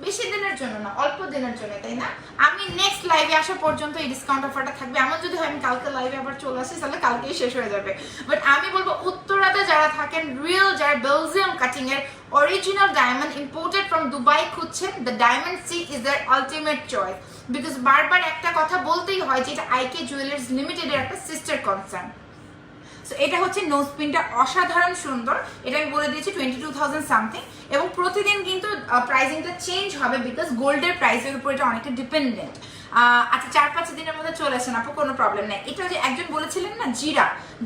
বেশি দিনের জন্য না, অল্প দিনের জন্য, তাই না? আমি নেক্সট লাইভে আসা পর্যন্ত এই ডিসকাউন্ট অফারটা থাকবে। এমন যদি হয় আমি কালকে লাইভে আবার চলে আসি, তাহলে কালকেই শেষ হয়ে যাবে। বাট আমি বলবো উত্তরাতে যারা থাকেন, রিয়েল যারা বেলজিয়াম কাটিং এর original diamond imported from Dubai খুঁজছেন, the diamond sea is their ultimate choice. Because বারবার একটা কথা বলতেই হয় যে এটা আইকে জুয়েলার্স লিমিটেডের একটা সিস্টার কনসার্ন। সো এটা হচ্ছে নোজ পিনটা অসাধারণ সুন্দর, এটা আমি বলে দিয়েছি 22,000 সামথিং, এবং প্রতিদিন কিন্তু প্রাইসিংটা চেঞ্জ হবে বিকজ গোল্ডের প্রাইসের উপর এটা অনেকটা ডিপেন্ডেন্ট। আচ্ছা 4-5 দিনের মধ্যে চলে আসেন আপু, কোনো প্রবলেম নেই। এটা যে একজন বলেছিলেন না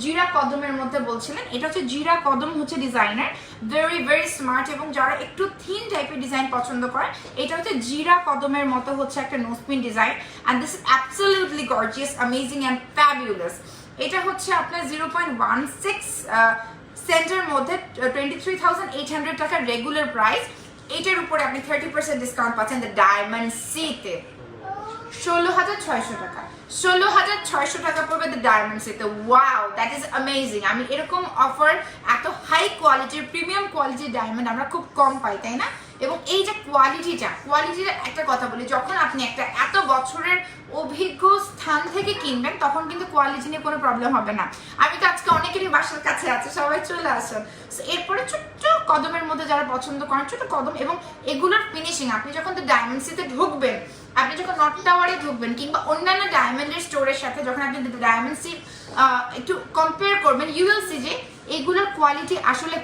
জিরা কদমের মধ্যে বলছিলেন, এটা হচ্ছে জিরা কদম হচ্ছে ডিজাইনার, ভেরি ভেরি স্মার্ট, এবং যারা একটু থিন টাইপের ডিজাইন পছন্দ করে এটা হচ্ছে জিরা কদমের মতো হচ্ছে একটা nose pin design, and this is absolutely gorgeous, amazing and fabulous. এটা হচ্ছে আপনার 0.16 সেন্টের মধ্যে 23,800 টাকার রেগুলার প্রাইস। এটার উপরে আপনি 30% ডিসকাউন্ট পাচ্ছেন দ্য ডায়মন্ড সিতে, 16,600 টাকা, 16,600 টাকা পড়বে দ্য ডায়মন্ড সিতে। Wow, that is amazing. আমি এরকম অফার এত হাই কোয়ালিটির প্রিমিয়াম কোয়ালিটির ডায়মন্ড আমরা খুব কম পাই, তাই না? এবং এই যে কোয়ালিটিটা একটা কথা বলি, যখন আপনি একটা এত বছরের অভিজ্ঞ স্থান থেকে কিনবেন তখন কিন্তু কোয়ালিটি নিয়ে কোনো প্রবলেম হবে না। আমি তো আজকে অনেকেরই বাসার কাছে আছে, সবাই চলে আসেন। এরপরে ছোট্ট কদমের মধ্যে যারা পছন্দ করেন ছোট কদম, এবং এগুলোর ফিনিশিং আপনি যখন দ্য ডায়মন্ড সিতে ঢুকবেন, আপনি যখন নর্থ টাওয়ারে ঢুকবেন কিংবা অন্যান্য ডায়মন্ডের স্টোরের সাথে যখন আপনি ডায়মন্ড সি একটু কম্পেয়ার করবেন, ইউ উইল সি যে এগুলোর কোয়ালিটি আসলে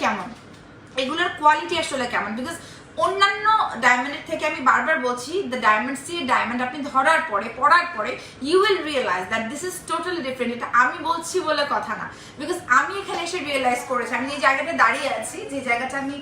কেমন, বিকজ অন্যান্য ডায়মন্ডের থেকে আমি বারবার বলছি দ্য ডায়মন্ড সি ডায়মন্ড আপনি ধরার পরে পড়ার পরে you will realise that this is totally different. এটা আমি বলছি বলে কথা না, বিকজ আমি এখানে এসে রিয়েলাইজ করেছি, আমি এই জায়গাটা দাঁড়িয়ে আছি, যে জায়গাটা আমি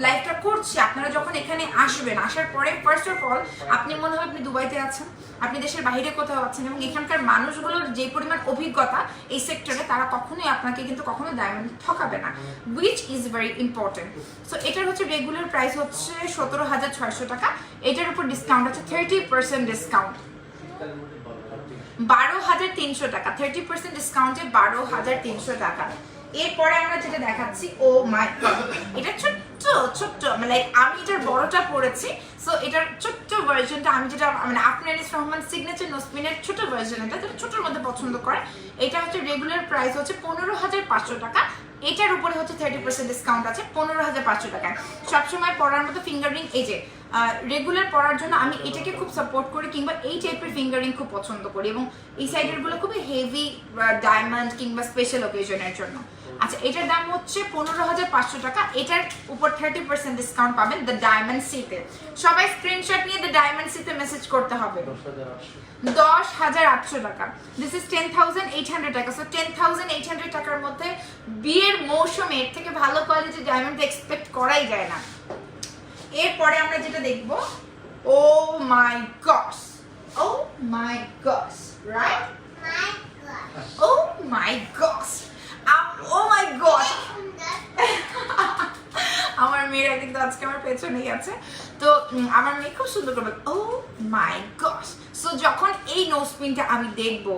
লাইফটা করছি। আপনারা যখন এখানে আসবেন, আসার পরে ফার্স্ট অফ অল আপনি মনে হয় আপনি দুবাইতে আছেন, আপনি দেশের বাইরে কোথাও আছেন, এবং এখানকার মানুষগুলোর যে পরিমাণ অভিজ্ঞতা এই সেক্টরে, তারা কখনোই আপনাকে কিন্তু কখনো ডায়মন্ড ঠকাবে না, which is very important. So এটার হচ্ছে রেগুলার প্রাইস হচ্ছে 17,600 টাকা, এটার উপর ডিসকাউন্ট আছে 30% ডিসকাউন্ট 12,300 টাকা, 30% ডিসকাউন্টে 12,300 টাকা। এরপরে আমরা যেটা দেখাচ্ছি, ও মাই গড, এটা ছোট্ট মানে আমি এটার বড়টা পড়েছি, সো এটার ছোট্ট ভার্জনটা আমি যেটা মানে আফনানিস রহমান সিগনেচার নোজপিনের ছোট ভার্জন, এটা যেটা ছোটোর মধ্যে পছন্দ করে, এটা হচ্ছে রেগুলার প্রাইস হচ্ছে 15,500 টাকা, এটার উপরে হচ্ছে 30% ডিসকাউন্ট আছে 15,500 টাকায়। সবসময় পরার মতো ফিঙ্গারিং, এই যে রেগুলার পরার জন্য আমি এটাকে খুব সাপোর্ট করি, কিংবা এই টাইপের ফিঙ্গারিং খুব পছন্দ করি, এবং এই সাইডের গুলো খুবই হেভি ডায়মন্ড কিংবা স্পেশাল অকেশনের জন্য। আচ্ছা, এটার দাম হচ্ছে 15,500 টাকা, এটার উপর 30% ডিসকাউন্ট পাবেন দ্য ডায়মন্ড সিতে। সবাই স্ক্রিনশট নিয়ে দ্য ডায়মন্ড সিতে মেসেজ করতে হবে। 10,800 টাকা, দিস ইজ 10,800 টাকা। সো 10,800 টাকার মধ্যে বিয়ের মৌসুমে এর থেকে ভালো কোয়ালিটির ডায়মন্ড এক্সপেক্ট করাই যায় না। এরপরে আমরা যেটা দেখব, ও মাই গস, রাইট, ও মাই গস, আমার মেয়েরা কিন্তু আজকে আমার পেছনেই আছে, তো আমার মেয়ে খুব সুন্দর করবে ও মাই গস। সো যখন এই নোজপিনটা আমি দেখবো,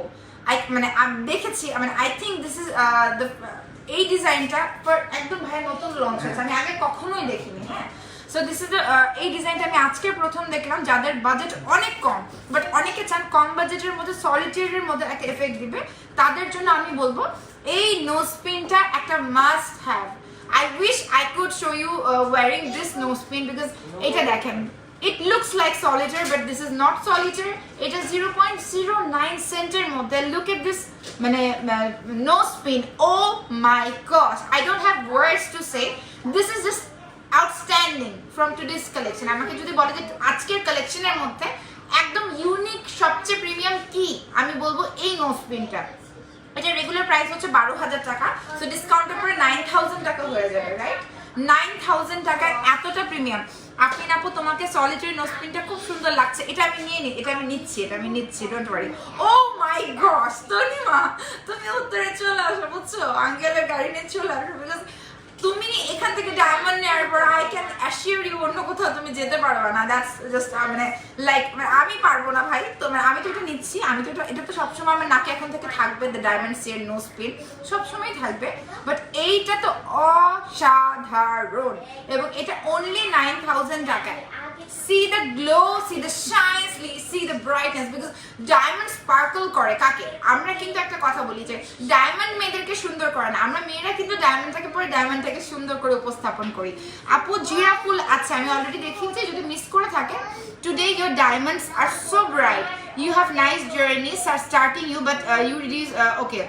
মানে আমি দেখেছি, মানে আই থিঙ্ক দিস ইজ এই ডিজাইনটা একদম ভাই নতুন লঞ্চ হয়েছে, আমি আগে কখনোই দেখিনি। হ্যাঁ, সো দিস ইজ এই ডিজাইনটা আমি আজকে প্রথম দেখলাম, যাদের বাজেট অনেক কম, বাট অনেকে চান কম বাজেটের মধ্যে সলিটারির মধ্যে একটা এফেক্ট দিবে, তাদের জন্য আমি বলবো এই নোজপিনটা একটা must have. I wish I could show you wearing this nose pin because এটা দেখেন, it looks like solitaire but this is not solitaire, it is 0.09 center মধ্যে। Look at this মানে nose pin, oh my gosh, I don't have words to say, this is just outstanding from today's collection। আমাকে যদি বলে যে আজকের কালেকশনের মধ্যে একদম ইউনিক সবচেয়ে প্রিমিয়াম কি, আমি বলবো এই নোজ পিনটা। এটা রেগুলার প্রাইস হচ্ছে 12,000 টাকা, সো ডিসকাউন্টের পরে 9,000 টাকা হয়ে যাবে, রাইট? 9,000 টাকায় এতটা প্রিমিয়াম। আপনি আপু তোমাকে সলিটারি নোজপিনটা খুব সুন্দর লাগছে, এটা আমি নিচ্ছি, ডোন্ট ওয়ারি। ও মাই গস, তনিমা তুমি উত্তরে চলে আসো, বুঝছো, আঙ্কেলের গাড়ি নিয়ে চলে আসো, বিকজ তুমি এখান থেকে ডায়মন্ড নেওয়ার পর আই ক্যান অ্যাসিওর ইউ অন্য কোথাও তুমি যেতে পারবে না, দ্যাটস জাস্ট মানে লাইক আমি পারবো না ভাই, তো আমি তো এটা নিচ্ছি, এটা তো সবসময় আমার নাকে এখন থেকে থাকবে, দ্য ডায়মন্ড সিয়ের নোজ পিন সবসময় থাকবে, বাট এইটা তো অসাধারণ, এবং এটা অনলি 9,000 টাকায়। See the glow, see the shine, see the brightness, because diamond sparkle করে কাকে? আমরা কিন্তু একটা কথা বলি যে ডায়মন্ড মেয়েদেরকে সুন্দর করে না, আমরা মেয়েরা কিন্তু ডায়মন্ডটাকে পরে ডায়মন্ডটাকে সুন্দর করে উপস্থাপন করি। আপু জিরা ফুল আছে, আমি অলরেডি দেখিয়েছি, যদি মিস করে থাকে, today your diamonds are so bright, you have nice journeys are starting you, but you release okay,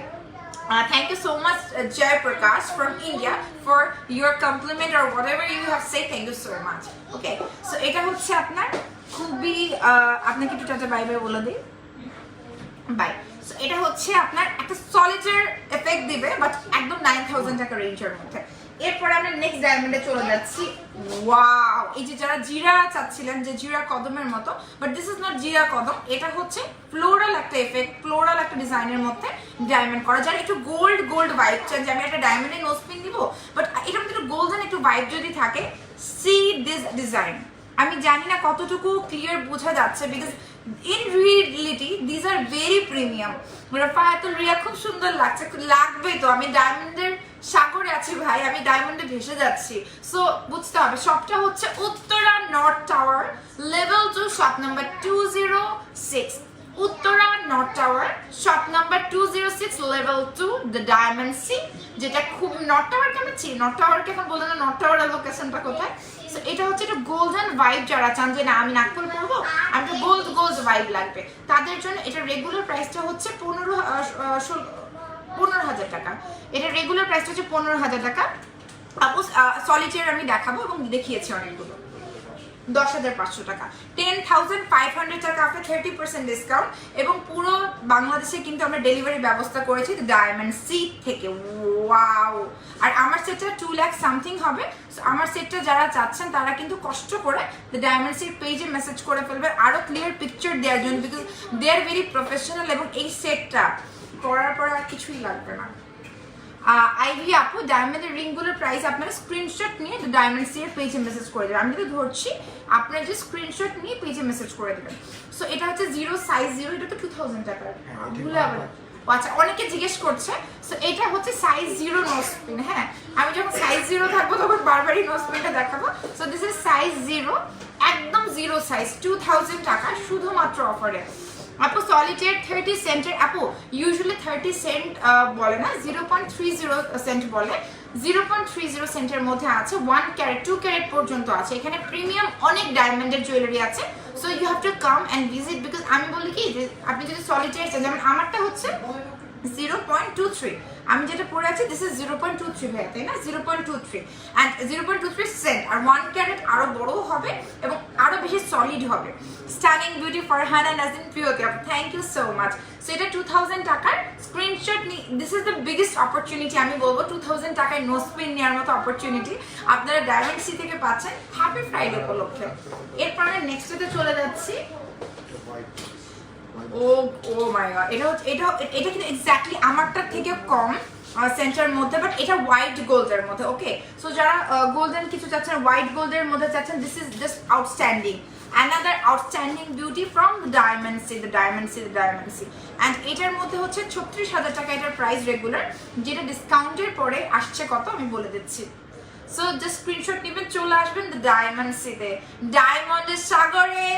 Thank you so much, Jay Prakash from India, for your compliment or whatever you have said. Thank you so much. Okay, so এটা হচ্ছে আপনার খুবই আপনাকে একটু tata bye bye বলে দিই, by. So এটা হচ্ছে আপনার একটা সলিটার এফেক্ট দিবে, বাট একদম 9000 টাকা রেঞ্জের মধ্যে। এরপরে আমরা নেক্সট ডায়মন্ডে চলে যাচ্ছি। ওয়াও, এই যে যারা জিরা চাচ্ছিলেন যে জিরা কদমের মতো, বাট দিস ইজ নট জিরা কদম, এটা হচ্ছে ফ্লোরাল একটা এফেক্ট, ফ্লোরাল একটা ডিজাইনের মধ্যে ডায়মন্ড করা। যারা একটু গোল্ড গোল্ড ভাইব চান যে আমি একটা ডায়মন্ডে নোজ পিন দিব, বাট এটার মধ্যে একটু গোল্ডেন একটু ভাইব যদি থাকে, সি দিস ডিজাইন। আমি জানি না কতটুকু ক্লিয়ার বোঝা যাচ্ছে, because in reality this are very premium. Rafayatul Riya খুব সুন্দর লাগছে, লাগবে তো, আমি ডায়মন্ডের সাগরে আছি ভাই, আমি ডায়মন্ডে ভেসে যাচ্ছি। সো বুঝতে হবে শপটা হচ্ছে Uttara north tower level 2 shop number 206, Uttara north tower shop number 206 level 2 the diamond sea, যেটা খুব নর্থ টাওয়ার কেন চিনি, নর্থ টাওয়ারকে এখন বললেন না, নর্থ টাওয়ারের লোকেশনটা কোথায়। সো এটা হচ্ছে একটা গোল্ডেন ভাইব, যারা চান যে না আমি নাগপুর পরবো, আমি একটা গোল্ড গোল্ড ভাইব লাগবে, তাদের জন্য এটা রেগুলার প্রাইসটা হচ্ছে 15,000 টাকা। এটা রেগুলার প্রাইসটা হচ্ছে 15,000 টাকা। আপু সলিটার আমি দেখাবো এবং দেখিয়েছি অনেকগুলো। 10,500 টাকা, 10,500 টাকা আপনার 30% ডিসকাউন্ট, এবং পুরো বাংলাদেশে কিন্তু আমরা ডেলিভারি ব্যবস্থা করেছি ডায়মন্ড সি থেকে। ওয়াও, আর আমার সেটটা 2 লাখ সামথিং হবে। আমার সেটটা যারা চাচ্ছেন তারা কিন্তু কষ্ট করে ডায়মন্ড সির পেজে মেসেজ করে ফেলবে আরো ক্লিয়ার পিকচার দেওয়ার জন্য, because they are very professional, এবং এই সেটটা পরার পর আর কিছুই লাগবে না। আইভি আপু ডায়মন্ডের রিংগুলোর প্রাইস আপনারা স্ক্রিনশট নিয়ে ডায়মন্ড সি এর পেজে মেসেজ করে দেবেন। আমি যদি ধরছি, আপনারা যে স্ক্রিনশট নিয়ে পেজে মেসেজ করে দেবেন। সো এটা হচ্ছে 0 সাইজ 0, এটা তো 2000 টাকা, ভুলে আবার আচ্ছা অনেকে জিজ্ঞেস করছে। সো এটা হচ্ছে সাইজ 0 নোজ পিন। হ্যাঁ, আমি যখন সাইজ 0 থাকবো তখন বারবারই নোজ পিনটা দেখাবো। সো দিস ইজ সাইজ 0, একদম 0 সাইজ, 2000 টাকা শুধুমাত্র অফারে। আপু সলিটার 30 সেন্টের, আপু ইউজুয়ালি 30 সেন্ট বলে না, 0.30 সেন্ট বলে। 0.30 সেন্টের মধ্যে আছে, 1 ক্যারেট 2 ক্যারেট পর্যন্ত আছে। এখানে প্রিমিয়াম অনেক ডায়মন্ডের জুয়েলারি আছে। So you have to come and visit, because আমি বলি কি যে আপনি যদি সলিটার চান, যেমন আমারটা হচ্ছে 0.23, আমি যেটা পরে আছি দিস ইজ 0.23 ভাই, তাই না, 0.23 অ্যান্ড 0.23 সেন্ট, আর 1 ক্যারেট আরো বড় হবে এবং আরো বেশি সলিড হবে। Stunning beauty Farhana Nazin Priyoti, thank you so much. So এটা 2000 টাকার স্ক্রিনশট নি, this is the biggest opportunity, আমি বলবো 2000 টাকায় নোজ পিন নেওয়ার মতো অপরচুনিটি আপনারা ডায়মন্ড সি থেকে পাচ্ছেন হ্যাপি ফ্রাইডে উপলক্ষে। এরপর আমরা নেক্সটে চলে যাচ্ছি। ও মাই গড, এটা কিন্তু এক্স্যাক্টলি আমারটার থেকে কম সেন্টার মধ্যে, বাট এটা হোয়াইট গোল্ডের মধ্যে। ওকে, সো যারা গোল্ডেন কিছু চাচ্ছেন, হোয়াইট গোল্ডের মধ্যে চাচ্ছেন, this is just outstanding, another outstanding beauty from the diamond sea, and এটার মধ্যে হচ্ছে 36,000 টাকা এটার প্রাইস রেগুলার, যেটা ডিসকাউন্টের পরে আসছে কত আমি বলে দিচ্ছি। সো জাস্ট স্ক্রিনশট নেবেন, চলে আসবেন দ্য ডায়মন্ড সিতে, ডায়মন্ডের সাগরে,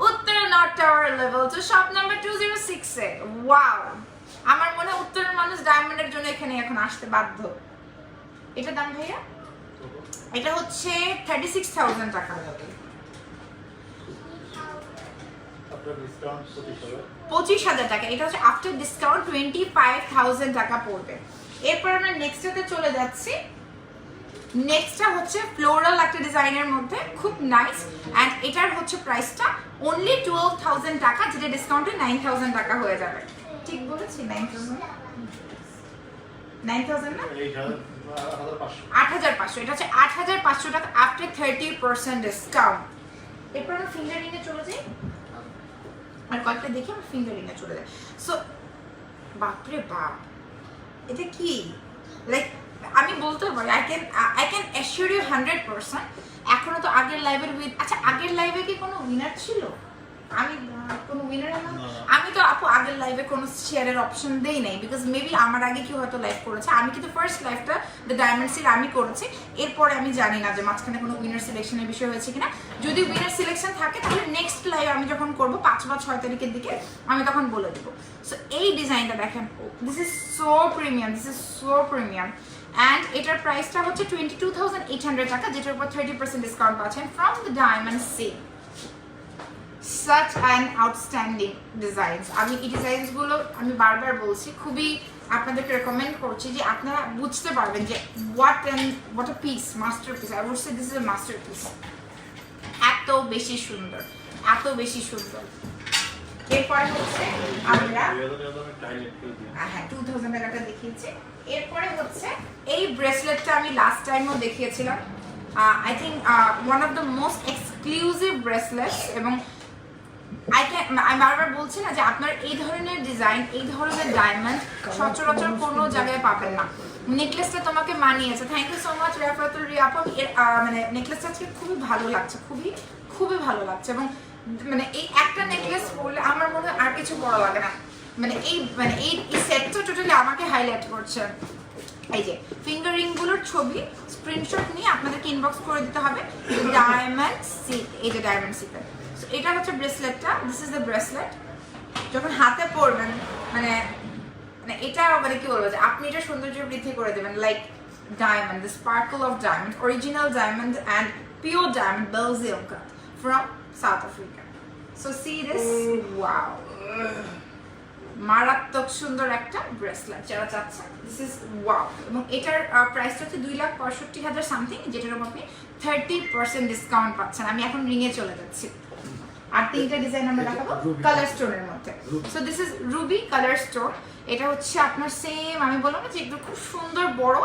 Uttara north tower level 2 shop number 206 এ। ওয়াও, আমার মনে হয় উত্তরের মানুষ ডায়মন্ডের জন্য এখানে এখন আসতে বাধ্য। এটা দাম ভাইয়া, এটা হচ্ছে 36,000 টাকা, 25,000 টাকা। এটা হচ্ছে আফটার ডিসকাউন্ট 25,000 টাকা পড়বে। এরপর আমরা নেক্সটটাতে চলে যাচ্ছি। নেক্সটটা হচ্ছে ফ্লোরাল একটা ডিজাইনের মধ্যে, খুব নাইস, অ্যান্ড এটার হচ্ছে প্রাইসটা অনলি 12,000 টাকা, যেটা ডিসকাউন্টে 9,000 টাকা হয়ে যাবে। ঠিক বলেছি? 9,000 না, 8,500। এটা হচ্ছে 8,500 টাকা আফটার 30% ডিসকাউন্ট। এরপর আমরা ফিঙ্গারিংয়ে চলে যাই, আর কয়েকটা দেখি আমরা ফিঙ্গারিংয়ে চলে যাই। সো বাপরে বাপ, এটা কি, লাইক আমি বলতে পারি আই ক্যান অ্যাসিওর ইউ 100%। এখনো তো আগের লাইভের আচ্ছা আগের লাইভে কি কোনো উইনার ছিল? আমি কোনো উইনার এলাম? আমি তো আপু আগের লাইভে কোনো শেয়ারের অপশন দেই নাই, বিকজ মেবি আমার আগে কেউ হয়তো লাইভ করেছে। আমি কিন্তু ফার্স্ট লাইভটা দ্য ডায়মন্ড সিল আমি করেছি, এরপরে আমি জানি না যে মাঝখানে কোনো উইনার সিলেকশনের বিষয় হয়েছে কিনা। যদি উইনার সিলেকশন থাকে তাহলে নেক্সট লাইভ আমি যখন করবো 5 বা 6 তারিখের দিকে আমি তখন বলে দেবো। সো এই ডিজাইনটা দেখেন, this is so premium, and এটার প্রাইসটা হচ্ছে 22,800 টাকা, যেটার উপর 30% ডিসকাউন্ট পাচ্ছেন from the diamond sea. Such an outstanding designs. আমি এই ডিজাইনসগুলো আমি বারবার বলছি, খুবই আপনাদেরকে রেকমেন্ড করছি যে আপনারা বুঝতে পারবেন যে what a piece, masterpiece. I would say this is a masterpiece. এত বেশি সুন্দর, এত বেশি সুন্দর। এরপরে হচ্ছে আমরা হ্যাঁ 2000 টাকাটা দেখিয়েছি। এরপরে হচ্ছে এই ব্রেসলেটটা আমি লাস্ট টাইমও দেখিয়েছিলাম। I think one of the most exclusive bracelets, এবং আমি বারবার বলছি না যে আপনার এই ধরনের ডিজাইন, এই ধরনের ডায়মন্ড সচরাচর কোনো জায়গায় পাবেন না। নেকলেসটা তোমাকে মানিয়েছে, thank you so much Refatul Riya আপু। মানে নেকলেসটা আজকে খুবই ভালো লাগছে, খুবই খুবই ভালো লাগছে, এবং মানে এই একটা নেকলেস পরলে আমার মনে হয় আর কিছু পরা লাগে না। মানে এই সেটটা টোটালি আমাকে হাইলাইট করছে। এই যে ফিঙ্গার রিংগুলোর ছবি স্ক্রিনশট নিয়ে আপনাদেরকে ইনবক্স করে দিতে হবে। ডায়মন্ড সিক, এই যে ডায়মন্ড সিকের, এটা হচ্ছে ব্রেসলেটটা। This is the bracelet. যখন হাতে পরবেন মানে মানে এটা মানে কি বলবো যে আপনি এটা সৌন্দর্য বৃদ্ধি করে দেবেন। Like diamond, the sparkle of diamond, original diamond and pure diamond, Belgium cut from South Africa. So C this, wow, মারাত্মক সুন্দর একটা ব্রেসলেট যারা চাচ্ছেন, দিস ইজ ওয়াও। এবং এটার প্রাইসটা হচ্ছে 2,65,000 সামথিং, যেটার উপর আপনি 30% ডিসকাউন্ট পাচ্ছেন। আমি এখন রিংয়ে চলে যাচ্ছি। আর তিনটা ডিজাইন আমরা দেখাবো কালার স্টোনের মধ্যে। So this is Ruby colour stone. এটা হচ্ছে আপনার সেম, আমি বললাম না যে একটু খুব সুন্দর বড়,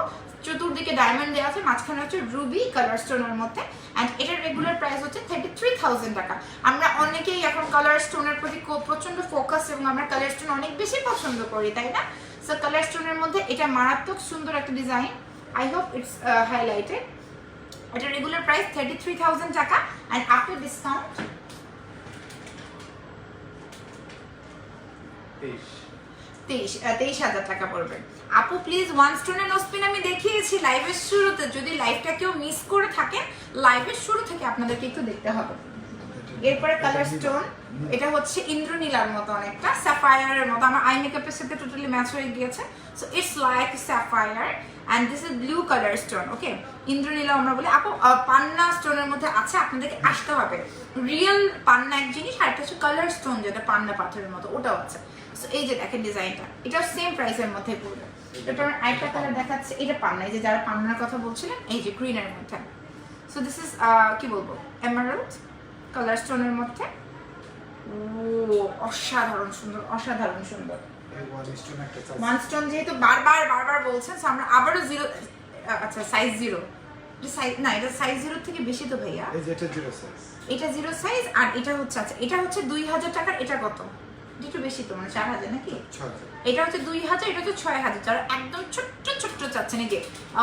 চতুর্দিকে ডায়মন্ড দেওয়া আছে, মাঝখানে হচ্ছে রুবি কালার স্টোনের মধ্যে। অ্যান্ড এটার রেগুলার প্রাইস হচ্ছে 33,000 টাকা। আমরা অনেকেই এখন কালার স্টোনের প্রতি প্রচন্ড ফোকাস, এবং আমরা কালার স্টোন অনেক বেশি পছন্দ করি, তাই না? সো কালার স্টোনের মধ্যে এটা মারাত্মক সুন্দর একটা design. I hope it's highlighted. এটার রেগুলার প্রাইস 33,000 টাকা, অ্যান্ড আফটার ডিসকাউন্ট 23,000 টাকা পড়বে। আপু প্লিজ ওয়ান স্টোনে নোসপিন আমি দেখিয়েছি লাইভের শুরুতে, যদি লাইভটা কেউ মিস করে থাকেন লাইভের শুরু থেকে আপনাদেরকে একটু দেখতে হবে। এরপরে কালার স্টোন, এটা হচ্ছে ইন্দ্রনীলার মতো, অনেকটা স্যাফায়ারের মতো, আমার আই মেকআপের সাথে টোটালি ম্যাচ হয়ে গিয়েছে। So it's like sapphire and this is blue colour stone. Okay, ইন্দ্রনীলা আমরা বলি। আপু পান্না স্টোনের মধ্যে আছে, আপনাদেরকে আসতে হবে। রিয়েল পান্না এক জিনিস, আর একটা হচ্ছে কালার স্টোন যেটা পান্না পাথরের মতো, ওটাও আছে। সো এই যে দেখেন ডিজাইনটা, এটা সেম প্রাইসের মধ্যে পড়বে। এটার আরেকটা কালার দেখাচ্ছে, এটা পান্না, এই যে যারা পান্নার কথা বলছিলেন, এই যে গ্রিনের মধ্যে। সো দিস ইজ কি বলবো, এমারাল্ড কালার স্টোনের মধ্যে। ও অসাধারণ সুন্দর, অসাধারণ সুন্দর। ওয়ান স্টোন যেহেতু বারবার বারবার বলছেন, আমরা আবারও জিরো, আচ্ছা সাইজ জিরো, না এটা সাইজ জিরোর থেকে বেশি তো ভাইয়া, এটা জিরো সাইজ। আর এটা হচ্ছে, আচ্ছা এটা হচ্ছে 2,000 টাকার। এটা কত? একটু বেশি তো, মানে 4,000 নাকি? এটা হচ্ছে 2,000, এটা হচ্ছে 6,000। যারা একদম ছোট্ট ছোট্ট চাচ্ছেন, এই যে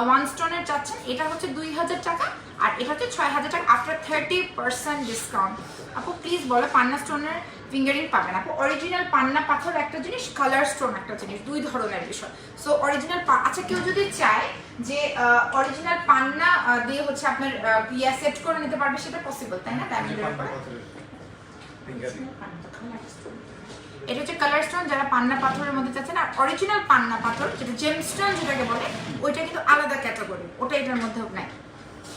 ওয়ান স্টোনের চাচ্ছেন, এটা হচ্ছে 2,000 টাকা, আর এটা হচ্ছে 6,000 টাকা আফটার 30% ডিসকাউন্ট। আপু প্লিজ বলো, পান্না স্টোনের ফিঙ্গারিং পাবেন আপু। অরিজিনাল পান্না পাথর একটা জিনিস, কালার স্টোন একটা জিনিস, দুই ধরনের বিষয়। সো অরিজিনাল, আচ্ছা কেউ যদি চায় যে অরিজিনাল পান্না দিয়ে হচ্ছে আপনার ইয়া সেট করে নিতে পারবে, সেটা পসিবল, তাই না? এটা হচ্ছে কালার স্টোন, যারা পান্না পাথরের মধ্যে চাচ্ছেন। আর অরিজিনাল পান্না পাথর যেটা জেমস্টোন যেটাকে বলে, ওইটা কিন্তু আলাদা ক্যাটাগরি, ওটা এটার মধ্যেও নাই।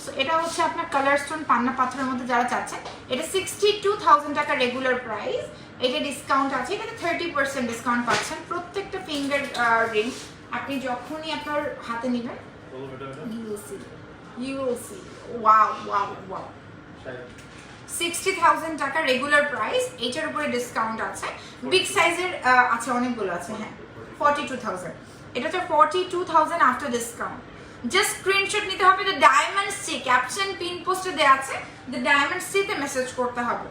সো এটা হচ্ছে আপনার কালার স্টোন পান্না পাথরের মধ্যে যারা চাচ্ছেন, এটা 62,000 টাকা রেগুলার প্রাইস। এটা ডিসকাউন্ট আছে, এটাতে 30% ডিসকাউন্ট পাচ্ছেন। প্রত্যেকটা ফিঙ্গার রিং আপনি যখনই আপনার হাতে নেবেন, you will see wow wow wow 60,000 টাকা রেগুলার প্রাইস। এটার উপরে ডিসকাউন্ট আছে, বিগ সাইজের আছে, অনেকগুলো আছে। হ্যাঁ 42,000, এটা হচ্ছে 42,000 আফটার ডিসকাউন্ট। জাস্ট স্ক্রিনশট নিতে হবে, the diamond sea, caption pin পোস্টে দেওয়া আছে, দ্য ডায়মন্ড সিতে মেসেজ করতে হবে।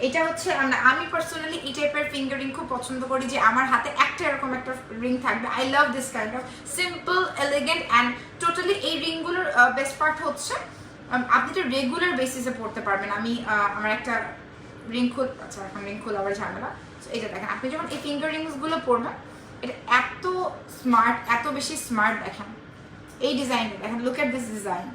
এটা হচ্ছে আমি পার্সোনালি এই টাইপের ফিঙ্গার রিং খুব পছন্দ করি, যে আমার হাতে একটা এরকম একটা রিং থাকবে। I love this kind of simple, elegant and totally. এই রিংগুলোর বেস্ট পার্ট হচ্ছে আপনি তো রেগুলার বেসিসে পড়তে পারবেন। আমি আমার একটা রিং খুল, আচ্ছা এখন রিং খুল আবার ঝামেলা। এটা দেখেন, আপনি যখন এই ফিঙ্গার রিংসগুলো পরবেন, এটা এত স্মার্ট, এত বেশি স্মার্ট। দেখেন এই ডিজাইনটা, দেখেন লুক এট দিস ডিজাইন,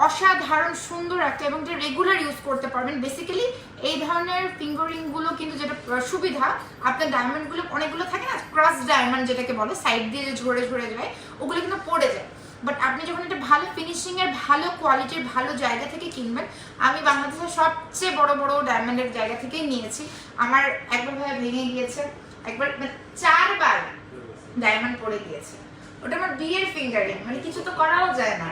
অসাধারণ সুন্দর একটা, এবং যে রেগুলার ইউজ করতে পারবেন। বেসিক্যালি এই ধরনের ফিঙ্গারিংগুলো কিন্তু যেটা সুবিধা, আপনার ডায়মন্ডগুলো অনেকগুলো থাকে না, ক্রস ডায়মন্ড যেটাকে বলে, সাইড দিয়ে যে ঝরে ঝরে যায়, ওগুলো কিন্তু পড়ে যায়। বাট আপনি যখন একটা ভালো ফিনিশিং এর ভালো কোয়ালিটির ভালো জায়গা থেকে কিনবেন, আমি বাংলাদেশের সবচেয়ে বড় বড় ডায়মন্ডের জায়গা থেকেই নিয়েছি। আমার একবার ভাবে ভেঙে গিয়েছে, একবার 4বার ডায়মন্ড পড়ে গিয়েছে। ওটা আমার বিয়ের ফিঙ্গারিং, মানে কিছু তো করাও যায় না।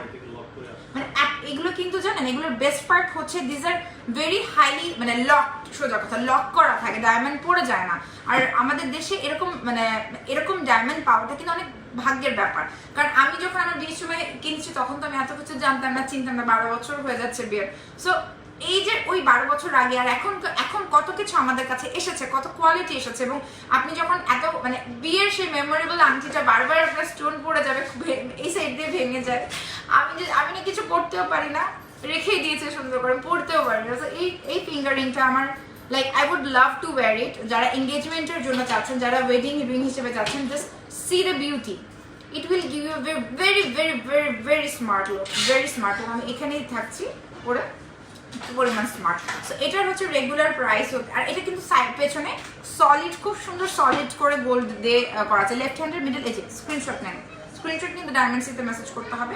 মানে এগুলো কিন্তু জানেন, এগুলোর বেস্ট পার্ট হচ্ছে দিস আর ভেরি হাইলি মানে লক, সোজা কথা লক করা থাকে, ডায়মন্ড পড়ে যায় না। আর আমাদের দেশে এরকম মানে এরকম ডায়মন্ড পাওয়াটা কিন্তু অনেক ভাগ্যের ব্যাপার। কারণ আমি যখন আমার বিয়ের সময় কিনছি তখন তো আমি এত কিছু জানতাম না, চিনতাম না, 12 বছর হয়ে যাচ্ছে বিয়ের। সো এই যে ওই 12 বছর আগে আর এখন কত কিছু আমাদের কাছে এসেছে, কত কোয়ালিটি এসেছে। এবং আপনি যখন এত মানে বিয়ের সেই মেমোরেবল আংটিটা বারবার আপনার স্টোন পড়ে যাবে, এই সাইড দিয়ে ভেঙে যায়, আমি না কিছু করতেও পারি না, রেখেই দিয়েছে সুন্দর করে, পড়তেও পারি না। এই ফিঙ্গারিংটা আমার like I would love to wear it. যারা এঙ্গেজমেন্টের জন্য চাচ্ছেন, যারা ওয়েডিং রিং হিসেবে চাচ্ছেন, just see the beauty, it will give you very very very very smart look, very smart look. আমি এখানেই থাকছি পরে পরিমাণ স্মার্ট। সো এটার হচ্ছে রেগুলার প্রাইস, আর এটা কিন্তু সাইড পেছনে সলিড, খুব সুন্দর সলিড করে গোল্ড দিয়ে করা আছে। লেফট হ্যান্ডের মিডল, এই যে স্ক্রিনশট নেন, স্ক্রিনশট কিন্তু ডায়মন্ড সিতে মেসেজ করতে হবে।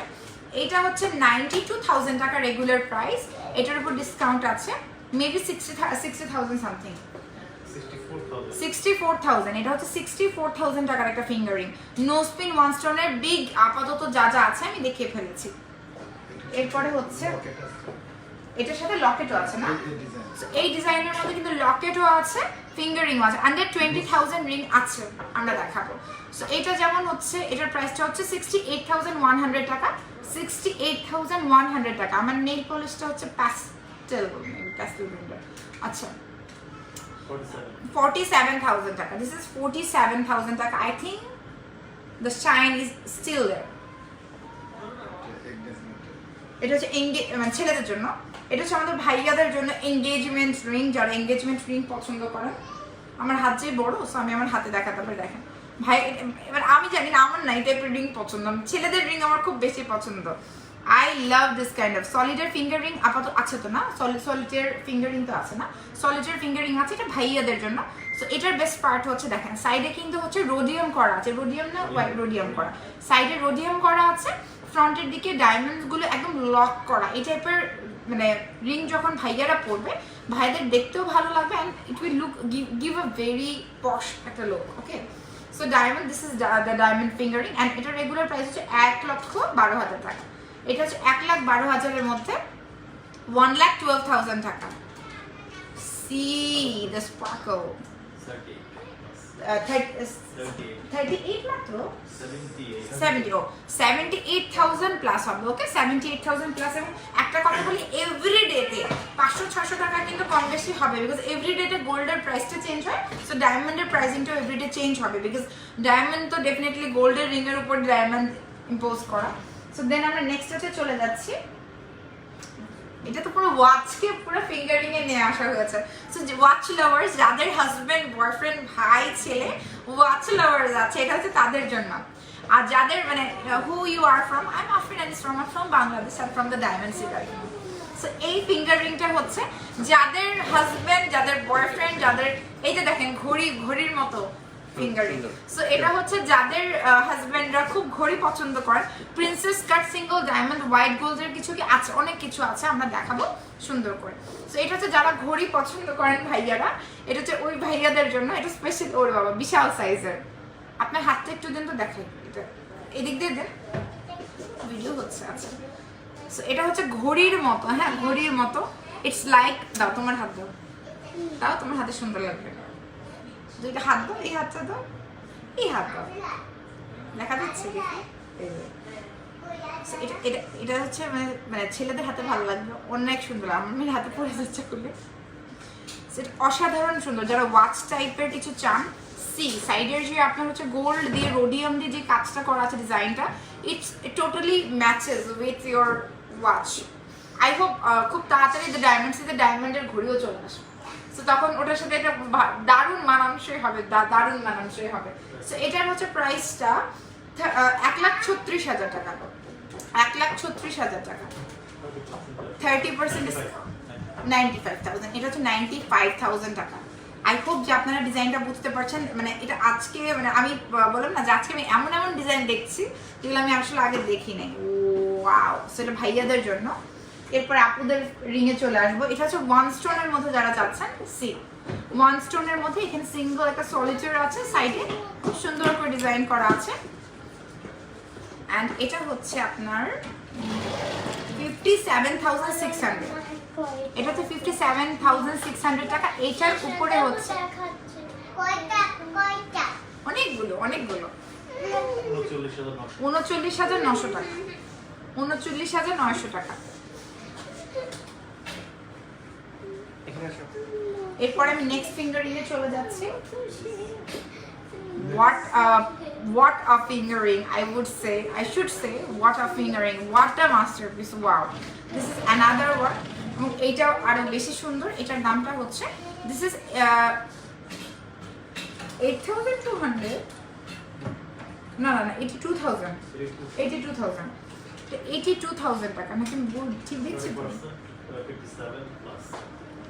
এটা হচ্ছে 92,000 টাকা রেগুলার প্রাইস। এটার উপর ডিসকাউন্ট আছে মেবি 60,000 সামথিং, 64,000। এটা হচ্ছে 64,000 টাকার একটা ফিঙ্গারিং, নো স্পিন ওয়ান স্টোনের বিগ। আপাতত যা যা আছে আমি দেখিয়ে ফেলেছি। এরপরে হচ্ছে এটার সাথে লকেটও আছে না, এই ডিজাইনের মধ্যে কিন্তু লকেটও আছে, ফিঙ্গারিংও আছে, আন্ডার 20,000 রিং আছে, আমরা দেখাবো। সো এটা যেমন হচ্ছে, এটার প্রাইসটা হচ্ছে 68,100 টাকা, 68,100 টাকা। আমার নেল পলিশটা হচ্ছে প্যাস্টেল, আচ্ছা 47,000 টাকা। দিস ইজ 47,000 টাকা। I think the shine is still there. এটা হচ্ছে মানে ছেলেদের জন্য, এটা হচ্ছে আমাদের ভাইয়াদের জন্য এঙ্গেজমেন্ট রিং, যারা এঙ্গেজমেন্ট রিং পছন্দ করেন। আমার হাত যে বড়, সো আমি আমার হাতে দেখাতে পারি, দেখেন ভাই। এবার আমি জানি না, আমার না এই টাইপের রিং পছন্দ, ছেলেদের রিং আমার খুব বেশি পছন্দ। I love this kind of সলিডের ফিঙ্গার রিং। আপাতত আছে তো না, সলিডের ফিঙ্গার রিং তো আছে না, সলিডের ফিঙ্গার রিং আছে, এটা ভাইয়াদের জন্য। সো এটার বেস্ট পার্ট হচ্ছে দেখেন, সাইডে কিন্তু হচ্ছে রোডিয়াম করা আছে, রোডিয়াম না হোয়াইট, রোডিয়াম করা, সাইডে রোডিয়াম করা আছে, ফ্রন্টের দিকে ডায়মন্ডস গুলো একদম লক করা। এই টাইপের মানে রিং যখন ভাইয়ারা পরবে, ভাইদের দেখতেও ভালো লাগবে, and it will look give a very posh একটা look. Okay, so diamond, this is the diamond finger ring, and এটার রেগুলার প্রাইস হচ্ছে 1,12,000 টাকা। এটা হচ্ছে 1,12,000-এর মধ্যে 1,12,000 টাকা। সি দ্য স্পার্কল, 38 মাত্র, 78,000 প্লাস হবে। ওকে, 78,000 প্লাস। এবং একটা কথা বলি, এভরিডেতে 500-600 টাকা কিন্তু কম বেশি হবে, বিকজ এভরিডেতে গোল্ডের প্রাইসটা চেঞ্জ হয়। সো ডায়মন্ডের প্রাইসিংটাও এভরিডে চেঞ্জ হবে, বিকজ ডায়মন্ড তো ডেফিনেটলি গোল্ডের রিংয়ের উপর ডায়মন্ড ইম্পোজ করা। সো দেন আমরা নেক্সটে চলে যাচ্ছি। এটা তো পুরো ওয়াচকে পুরো ফিঙ্গারিং এ নিয়ে আসা হয়েছে। সো ওয়াচ লাভার্স, যাদের হাজবেন্ড, বয়ফ্রেন্ড, ভাই, ছেলে ওয়াচ লাভার্স আছে, এটা হচ্ছে তাদের জন্য। আর যাদের মানে who you are from, I am Afrin Anis from Bangladesh, আর from the diamond city. So এই ফিঙ্গারিংটা হচ্ছে যাদের হাজবেন্ড, যাদের বয়ফ্রেন্ড, যাদের এই যে দেখেন ঘড়ির মতো ফিঙ্গারিং। সো এটা হচ্ছে যাদের হাজবেন্ডরা খুব ঘড়ি পছন্দ করেন, প্রিন্সেস কাট, সিঙ্গল ডায়মন্ড, হোয়াইট গোল্ডের কিছু কি আছে, অনেক কিছু আছে, আমরা দেখাবো সুন্দর করে। সো এটা হচ্ছে যারা ঘড়ি পছন্দ করেন ভাইয়ারা, এটা হচ্ছে ওই ভাইয়াদের জন্য। এটা স্পেশাল, ওরে বাবা বিশাল সাইজের। আপনার হাতটা একটু দিন তো দেখাই, এটা এদিক দিয়ে দেন, ভিডিও হচ্ছে। আচ্ছা, সো এটা হচ্ছে ঘড়ির মতো, হ্যাঁ ঘড়ির মতো। ইটস লাইক, দাও তোমার হাত দাও, তাও তোমার হাতে সুন্দর লাগবে। দুইটা হাত দাও, এই হাতটা দাও, এই হাত দাও, দেখা যাচ্ছে দেখি। এটা হচ্ছে মানে ছেলেদের হাতে ভালো লাগবে, অনেক সুন্দর। আমার মেয়ের হাতে পরে যাচ্ছে করলে অসাধারণ সুন্দর। যারা ওয়াচ টাইপের কিছু চান, সি সাইডের যে আপনার হচ্ছে গোল্ড দিয়ে রোডিয়াম দিয়ে যে কাজটা করা আছে, ডিজাইনটা, it's totally matches with your watch. I hope খুব তাড়াতাড়ি ডায়মন্ডের ঘড়িও চলে আসবে। সো তখন ওটার সাথে এটা দারুণ মানানসই হবে, দারুণ মানানসই হবে। সো এটার হচ্ছে প্রাইসটা 1,36,000 টাকা, 1,36,000 টাকা, 30% 95,000। এটা হচ্ছে 95,000 টাকা, আই হোপ যে আপনারা ডিজাইনটা বুঝতে পারছেন। মানে এটা আজকে মানে আমি বললাম না যে আজকে আমি এমন এমন ডিজাইন দেখছি যেগুলো আমি আসলে আগে দেখি নাই। ওয়াও, সেটা ভাইয়াদের জন্য। এরপরে আপুদের রিংয়ে চলে আসবো। এটা হচ্ছে ওয়ান স্টোনের মধ্যে যারা চাচ্ছেন, সি ওয়ান স্টোনের মধ্যে এখানে সিঙ্গল একটা সলিটার আছে, সাইডে খুব সুন্দর করে ডিজাইন করা আছে। অ্যান্ড এটা হচ্ছে আপনার 57,600। এটা তো 57,600 টাকা। এটার উপরে হচ্ছে অনেকগুলো 39,900 টাকা, 39,900 টাকা। এরপরে আমি নেক্সট ফিঙ্গারিং এ চলে যাচ্ছি। What a fingering, I should say what a fingering, what a masterpiece, wow, this is another one। এবং এইটাও আরো বেশি সুন্দর। এটার দামটা হচ্ছে this is 8,200 না 82,000 টাকা নাকি ঠিক দেখছি?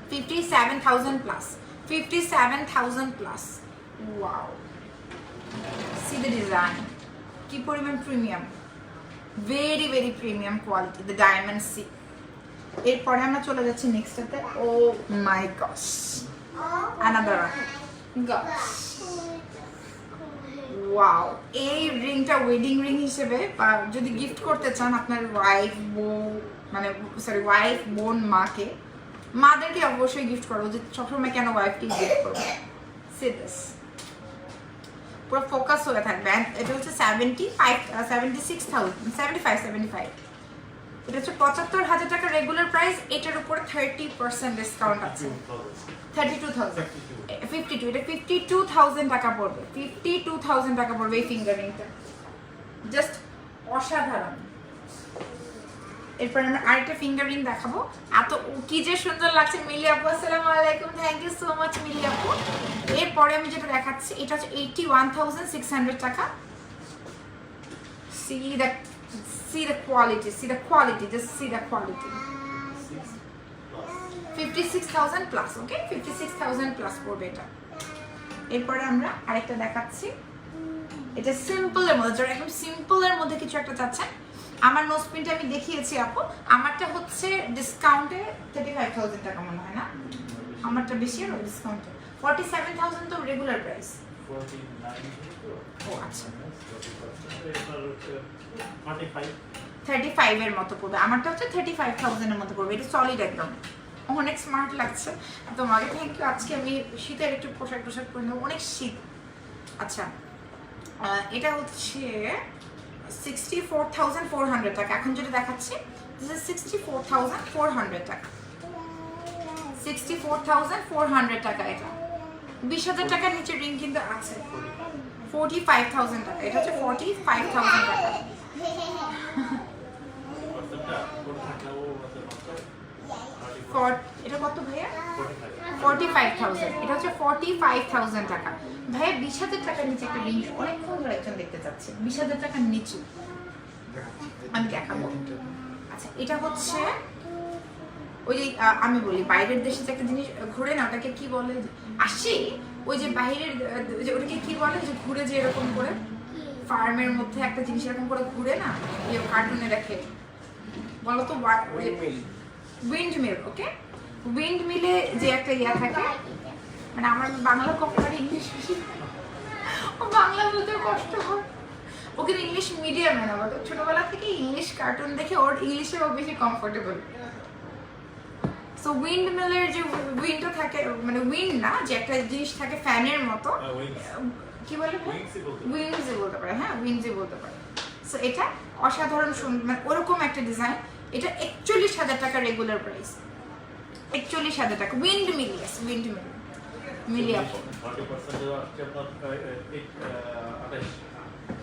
57,000 plus, 57,000 plus, wow, see the design, কি পরিমাণ premium, very very premium quality, the diamond C। এরপরে আমরা চলে যাচ্ছি নেক্সটটাতে। ও মাই গস, another গস, ওয়াও। এই রিংটা ওয়েডিং রিং হিসেবে বা যদি গিফট করতে চান আপনার ওয়াইফ বোন মাকে, মাদেরকে অবশ্যই গিফট করবো, যে সবসময় কেন ওয়াইফকে গিফট করবো। সি দিস, পুরো ফোকাস হয়ে থাকবে। এটা হচ্ছে 75,000 এটা হচ্ছে 75,000 টাকা রেগুলার প্রাইস। এটার উপর 30% ডিসকাউন্ট আছে, 32,000, 52, এটা 52,000 টাকা পড়বে, 52,000 টাকা পড়বে এই ফিঙ্গারিংটা, জাস্ট অসাধারণ। এরপর আমরা আরেকটা ফিঙ্গারিং দেখাবো। এত কি যে সুন্দর লাগছে। মিলি আপু আসসালামু আলাইকুম, থ্যাংক ইউ সো মাচ মিলি আপু। এরপরে আমি যেটা দেখাচ্ছি এটা হচ্ছে 81,600 টাকা। see the quality, just see the quality, 56,000 plus, okay, 56,000 plus পড়বে এটা। এরপরে আমরা আরেকটা দেখাচ্ছি। এটা সিম্পলের মধ্যে, যারা একদম সিম্পলের মধ্যে কিছু একটা চাচ্ছেন, আমার নোজ পিনটা আমি দেখিয়েছি আপু, আমারটা হচ্ছে ডিসকাউন্টে 35,000 টাকা মনে হয় না, আমারটা বেশি আর ডিসকাউন্টে 47,000 তো রেগুলার প্রাইস। ও আচ্ছা, 35 এর মতো পড়বে, আমারটা হচ্ছে 35,000 এর মতো পড়বে। এটা সলিড একদম, অনেক স্মার্ট লাগছে তোমাকে, থ্যাংক ইউ। আজকে আমি শীতের একটু পোশাক পরে নেবো, অনেক শীত। আচ্ছা, এটা হচ্ছে 64,400 টাকা। এখন যেটা দেখাচ্ছি 64,400 টাকা, 64,400 টাকা। এটা 20,000 টাকার নিচে রিং কিন্তু আছে, 45,000 টাকা। এটা হচ্ছে 45,000 টাকা। এটা কত ভাইয়া? 45,000। এটা হচ্ছে 45,000 টাকা। ভাইয়া 20,000 টাকার নিচে একটা রিং অনেকক্ষণ ধরে একজন দেখতে চাচ্ছে, 20,000 টাকার নিচে আমি দেখাবো। আচ্ছা, এটা হচ্ছে ওই যে আমি বলি বাইরের দেশে যে একটা জিনিস ঘুরে না, ওটাকে কি বলে আসি, ওই যে বাইরের ওটাকে কি বলে, যে ঘুরে যে এরকম করে ফার্মের মধ্যে একটা জিনিস এরকম করে ঘুরে না, এই কার্টুনে দেখে বলো তো, উইন্ড মিল। ওকে, উইন্ড মিলে যে একটা ইয়া থাকে, মানে আমার বাংলা কখনো ইংলিশ বাংলা বলতে কষ্ট হয়, ওকে ইংলিশ মিডিয়ামে না, বলো ছোটবেলা থেকে ইংলিশ কার্টুন দেখে ওর ইংলিশে ও বেশি কমফোর্টেবল। সো উইন্ড মিলের যে উইন্ডটা থাকে, মানে উইন্ড না, যে একটা জিনিস থাকে ফ্যানের মতো, কি বলে, উইংসই বলতে পারে, হ্যাঁ উইংসই বলতে পারে। সো এটা অসাধারণ সুন্দর, মানে ওরকম একটা ডিজাইন। এটা 41,000 টাকা রেগুলার প্রাইস, 41,000 টাকা। Wind mill, yes wind mill, মিলি আপু।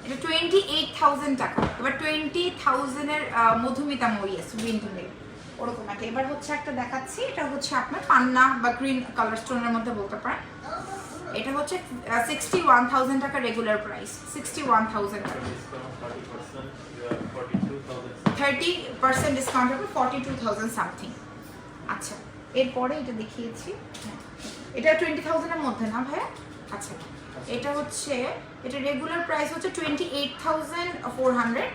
এটা 28,000 টাকা। এবার 20,000 এর মধুমিতা মরিয়াস উইন্ড মিল, ওরকম একটা। এবার হচ্ছে একটা দেখাচ্ছি, এটা হচ্ছে আপনার পান্না বা গ্রিন কালার স্টোনের মধ্যে বলতে পারেন। এটা হচ্ছে 61,000 টাকা রেগুলার প্রাইস, 61,000 টাকা। 30% ডিসকাউন্ট হবে, 42,000 সামথিং। আচ্ছা, এরপরে এটা দেখিয়েছি, এটা 20,000 এর মধ্যে না ভাইয়া? আচ্ছা, এটা হচ্ছে, এটা রেগুলার প্রাইস হচ্ছে 28,400,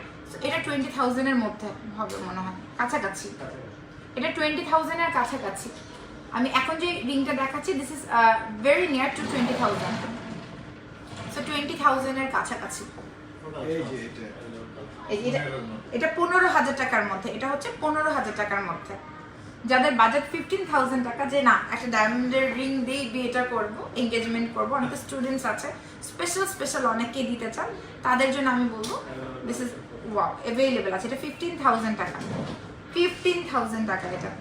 এটা 20,000 এর মধ্যে হবে মনে হয়, কাছাকাছি। এটা 20,000 এর কাছাকাছি। আমি এখন যে রিংটা দেখাচ্ছি, this is very near to 20,000, so 20,000 এর কাছাকাছি। এটা 15,000 টাকার মধ্যে, এটা হচ্ছে 15,000 টাকার মধ্যে। যাদের বাজেট 15,000 টাকা, যে না একটা ডায়মন্ডের রিং দিয়ে বিয়েটা করবো, এঙ্গেজমেন্ট করবো, অনেক স্টুডেন্টস আছে, স্পেশাল অনেককে দিতে চান, তাদের জন্য আমি বলবো দিস ইজ ওয়াও, অ্যাভেলেবেল আছে। এটা 15,000 টাকা, 15,000 টাকা এটা।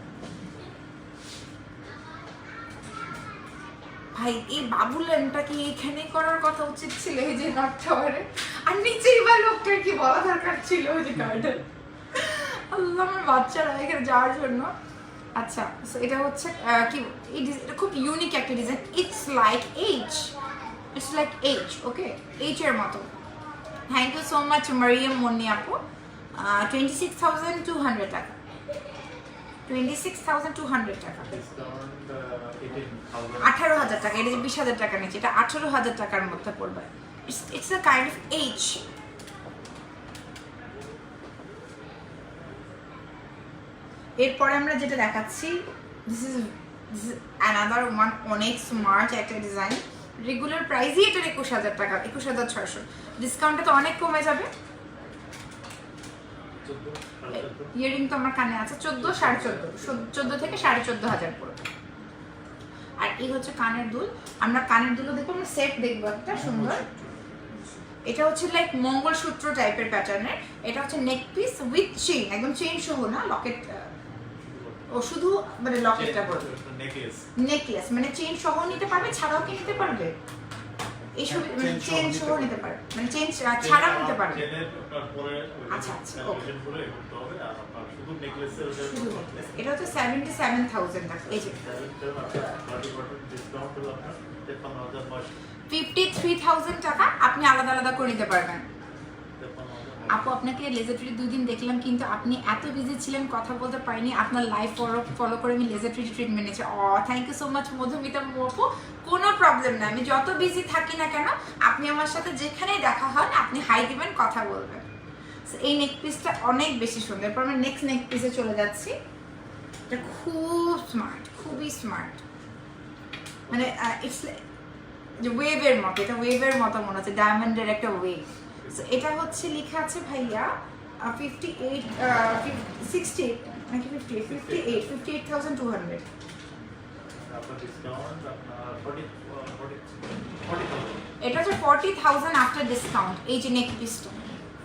ভাই এই বাবুল্যান্ডটা কি এখানে করার কথা উচিত ছিল, এই যে নর্থ টাওয়ারে, আর নিচেই বা লোকটার কি বলা দরকার ছিল ওই যে গার্ডেন। আল্লাহ, আমার বাচ্চারা এখানে যাওয়ার জন্য। আচ্ছা, সো এটা হচ্ছে কি, এটা খুব ইউনিক একটা design. It's like H, okay, H এর মতো। Thank you so much Mariam Monni আপু। 26,200 টাকা, 26,200 টাকা, 18,000 টাকা। এটা যে 20,000 টাকা নিচ্ছে, এটা 18,000 টাকার মধ্যে পড়বে। It's a kind of H. এরপরে আমরা যেটা দেখাচ্ছি, দিস ইজ অ্যানাদার ওয়ান, অনেক স্মার্ট একটা ডিজাইন। রেগুলার প্রাইসই এটার 21,000 টাকা, 21,600। ডিসকাউন্টে তো অনেক কমে যাবে। ইয়ারিং তো আমার কানে আছে 14, 14.5, 14 থেকে 14,500 পড়বে। আর এই হচ্ছে কানের দুল। আমরা কানের দুলও দেখবো, আমরা সেট দেখবো একটা সুন্দর। এটা হচ্ছে লাইক মঙ্গলসূত্র টাইপের প্যাটার্নের। এটা হচ্ছে নেক পিস উইথ চেইন, একদম চেইন সহ না, লকেট, ও শুধু মানে লকেটটা বলবো, নেকলেস মানে চেইন সহ নিতে পারবে, ছাড়াও কি নিতে পারবে, এই সব মানে চেইন সহ নিতে পারবে, মানে চেইন ছাড়াও নিতে পারবে। আচ্ছা আচ্ছা, ওকে। এটা হচ্ছে 77,000 টাকা। এই যে 53,000 টাকা আপনি আলাদা আলাদা করে নিতে পারবেন। আপু আপনাকে লেজার ট্রিট 2 দিন দেখলাম, কিন্তু আপনি এত বিজি ছিলেন কথা বলতে পারিনি। আপনার লাইভ ফলো করে আমি লেজার ট্রিটমেন্ট নিয়েছি। Thank you so much Madhumita আপু। কোনো প্রবলেম না, আমি যত বিজি থাকি না কেন, আপনি আমার সাথে যেখানেই দেখা হন আপনি হাই দিবেন, কথা বলবেন। এই নেক পিসটা অনেক বেশি সুন্দর। এরপর আমরা নেক্সট নেক পিসে চলে যাচ্ছি। এটা খুব স্মার্ট, খুবই স্মার্ট, মানে ইটস যে ওয়েভের মতো, এটা ওয়েভের মতো মনে হচ্ছে, ডায়মন্ডের একটা ওয়েভ। এটা হচ্ছে লেখা আছে ভাইয়া 58,200। এটা হচ্ছে 40,000 আফটার ডিসকাউন্ট। এই যে নেক পিসটা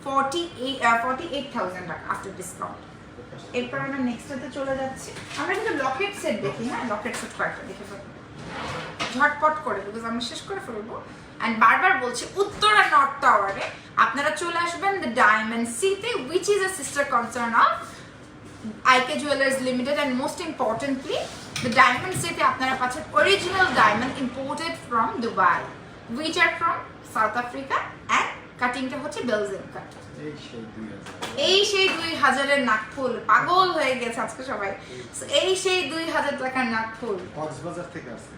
48,000 টাকা আফটার ডিসকাউন্ট। এরপর আমরা নেক্সটটাতে চলে যাচ্ছি। আমরা কিন্তু লকেট সেট দেখি, হ্যাঁ লকেট সেট কয়েকটা দেখে ফেলবো ঝটপট করে, বিকজ আমি শেষ করে ফেলবো। অ্যান্ড বারবার বলছি, উত্তরা নর্থ টাওয়ারে আপনারা চলে আসবেন দ্য ডায়মন্ড সিতে, which is a sister concern of IK jewellers limited. And most importantly the diamond সিতে আপনারা পাচ্ছেন original diamond imported from Dubai, which are from South Africa, and কাটিংটা হচ্ছে বেলজিয়াম কাট। এই সেই 2,000-এর নাকফুল, পাগল হয়ে গেছে আজকে সবাই। এই সেই 2,000 টাকার নাকফুল কক্সবাজার থেকে আসছে,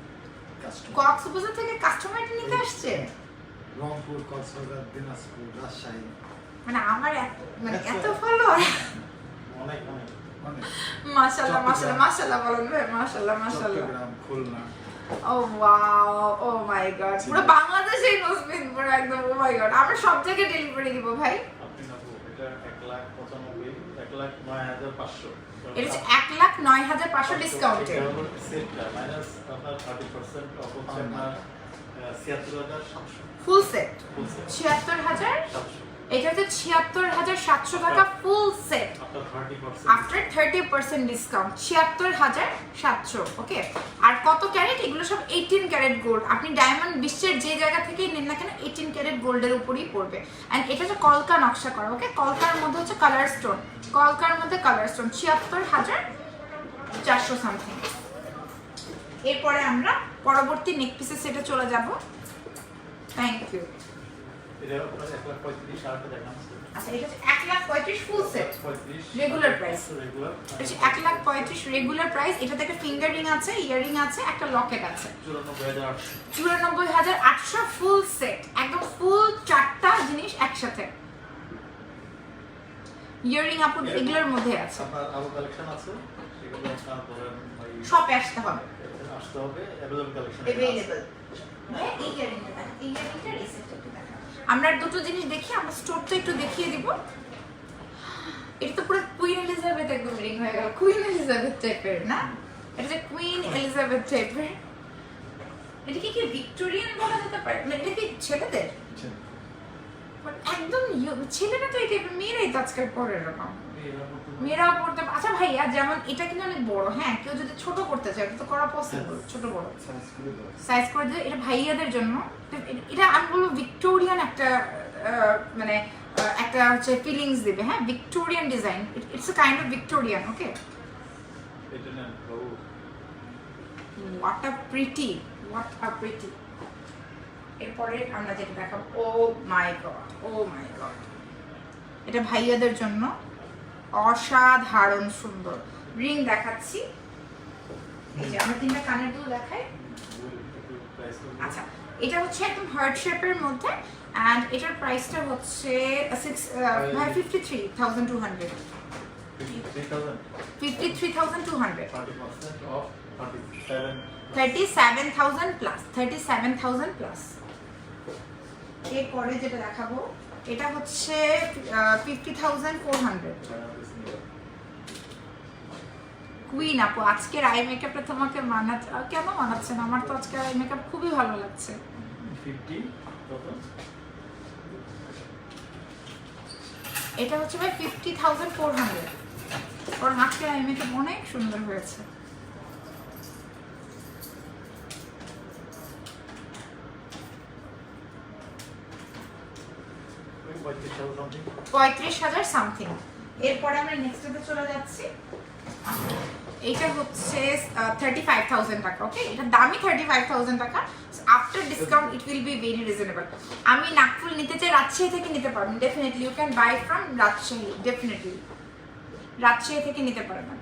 কক্সবাজার থেকে কাস্টমার নিতে আসছে, রংপুর, কক্সবাজার, দিনাজপুর, রাজশাহী, মানে আমার মানে এত ফলোয়ার। অনেক অনেক অনেক, মাশাআল্লাহ মাশাআল্লাহ মাশাআল্লাহ বলেন ভাই, মাশাআল্লাহ মাশাআল্লাহ। চট্টগ্রাম, খুলনা, ও ওয়াও, ও মাই গড, পুরো বাংলাদেশেই নসবিন, পুরো একদম ও মাই গড। আমরা সব জায়গায় ডেলিভারি দিব ভাই। আপনি না এটা 1,95,000, 1,09,500। এটা হচ্ছে 1,09,500 ডিসকাউন্টে। সেটটা মাইনাস আপনার 30% অফ হচ্ছে আপনার 76,700 ফুল সেট ফুল সেট 76,700। এটা হচ্ছে 76,700 টাকা ফুল সেট আফটার 30% ডিসকাউন্ট, 76,700। ওকে, আর কত ক্যারেট? এগুলো সব 18 ক্যারেট গোল্ড। আপনি ডায়মন্ড বিশ্বের যে জায়গা থেকেই নেন না কেন 18 ক্যারেট গোল্ডের উপরেই পড়বে। অ্যান্ড এটা হচ্ছে কলকা নকশা করা। ওকে, কলকার মধ্যে হচ্ছে কালার স্টোন, কলকার মধ্যে কালার স্টোন, 76,400 সামথিং। এরপরে আমরা পরবর্তী নেক পিসের সেটে চলে যাব। Thank you. এটা আপনার 1,35,000 আরেকটা দেখান। আচ্ছা এটা হচ্ছে 1,35,000 full set 35 regular price. Regular এটা হচ্ছে 1,35,000 রেগুলার প্রাইস। এটাতে একটা ফিঙ্গার রিং আছে, ইয়াররিং আছে, একটা লকেট আছে। 94,800 ফুল সেট, একদম ফুল 4টা জিনিস একসাথে। ইয়াররিং আপু এগুলোর মধ্যে আছে। আপনার আরো কালেকশন আছে, সেগুলো আপনার ধরেন ভাই শপে আসতে হবে, আসতে হবে, অ্যাভেলেবল কালেকশন अवेलेबल। এই ইয়াররিংটা দেখেন, এই ইয়াররিংটার এই সেটটা একটু দেখেন। আমরা দুটো জিনিস দেখি, আমরা স্টোরটা একটু দেখিয়ে দিব। এটা তো পুরো কুইন এলিজাবেথ একদম রিং হয়ে গেল, কুইন এলিজাবেথ টাইপের না? এটা যে কুইন এলিজাবেথ টাইপের। এটা কি ভিক্টোরিয়ান বলা যেতে পারে? মানে এটা কি ছেলেদের? মানে একদম ছেলেরা তো এই টাইপের, মেয়েরাই তো আজকাল পরে এরকম। মেয়েরাও পড়তে। আচ্ছা ভাইয়া, যেমন এটা কিন্তু অনেক বড়, হ্যাঁ কেউ যদি ছোট করতে চায় এটা তো করা পসিবল, ছোট বড় সাইজ করে দিলে। এটা ভাইয়াদের জন্য। এটা আমি বলবো ভিক্টোরিয়ান একটা মানে একটা হচ্ছে ফিলিংস দিবে, হ্যাঁ Victorian design. It's a kind of Victorian. Okay, what a pretty, what a pretty. এরপরে আমরা যেটা দেখাবো, ও my god, O my god, এটা ভাইয়াদের জন্য অসাধারণ সুন্দর রিং দেখাচ্ছি। এই যে আমরা 3টা কানের দুল দেখাই। আচ্ছা এটা হচ্ছে একদম হার্ট শেপের মধ্যে, এন্ড এটার প্রাইসটা হচ্ছে 53,200 53,200 37,000 প্লাস 37,000 প্লাস। এরপরে যেটা দেখাবো এটা হচ্ছে 50,400 কুইন আপু। আজকের আই মেকআপটা তোমাকে মানাচ্ছে, কেন মানাচ্ছে না? আমার তো আজকে আই মেকআপ খুবই ভালো লাগছে। 50 কত? এটা হচ্ছে ভাই 50,400। ওর আজকের আই মেকআপ অনেক সুন্দর হয়েছে। ওই 35,000 something 35,000 সামথিং। এরপরে আমরা নেক্সটে চলে যাচ্ছি। এটা হচ্ছে 35,000 টাকা। ওকে, এটা দামি 35,000 টাকা। After discount it will be very reasonable. আমি নাকফুল নিতে চাই, রাজশাহী থেকে নিতে পারবেন definitely. You can buy from Rajshahi, definitely Rajshahi থেকে নিতে পারবেন।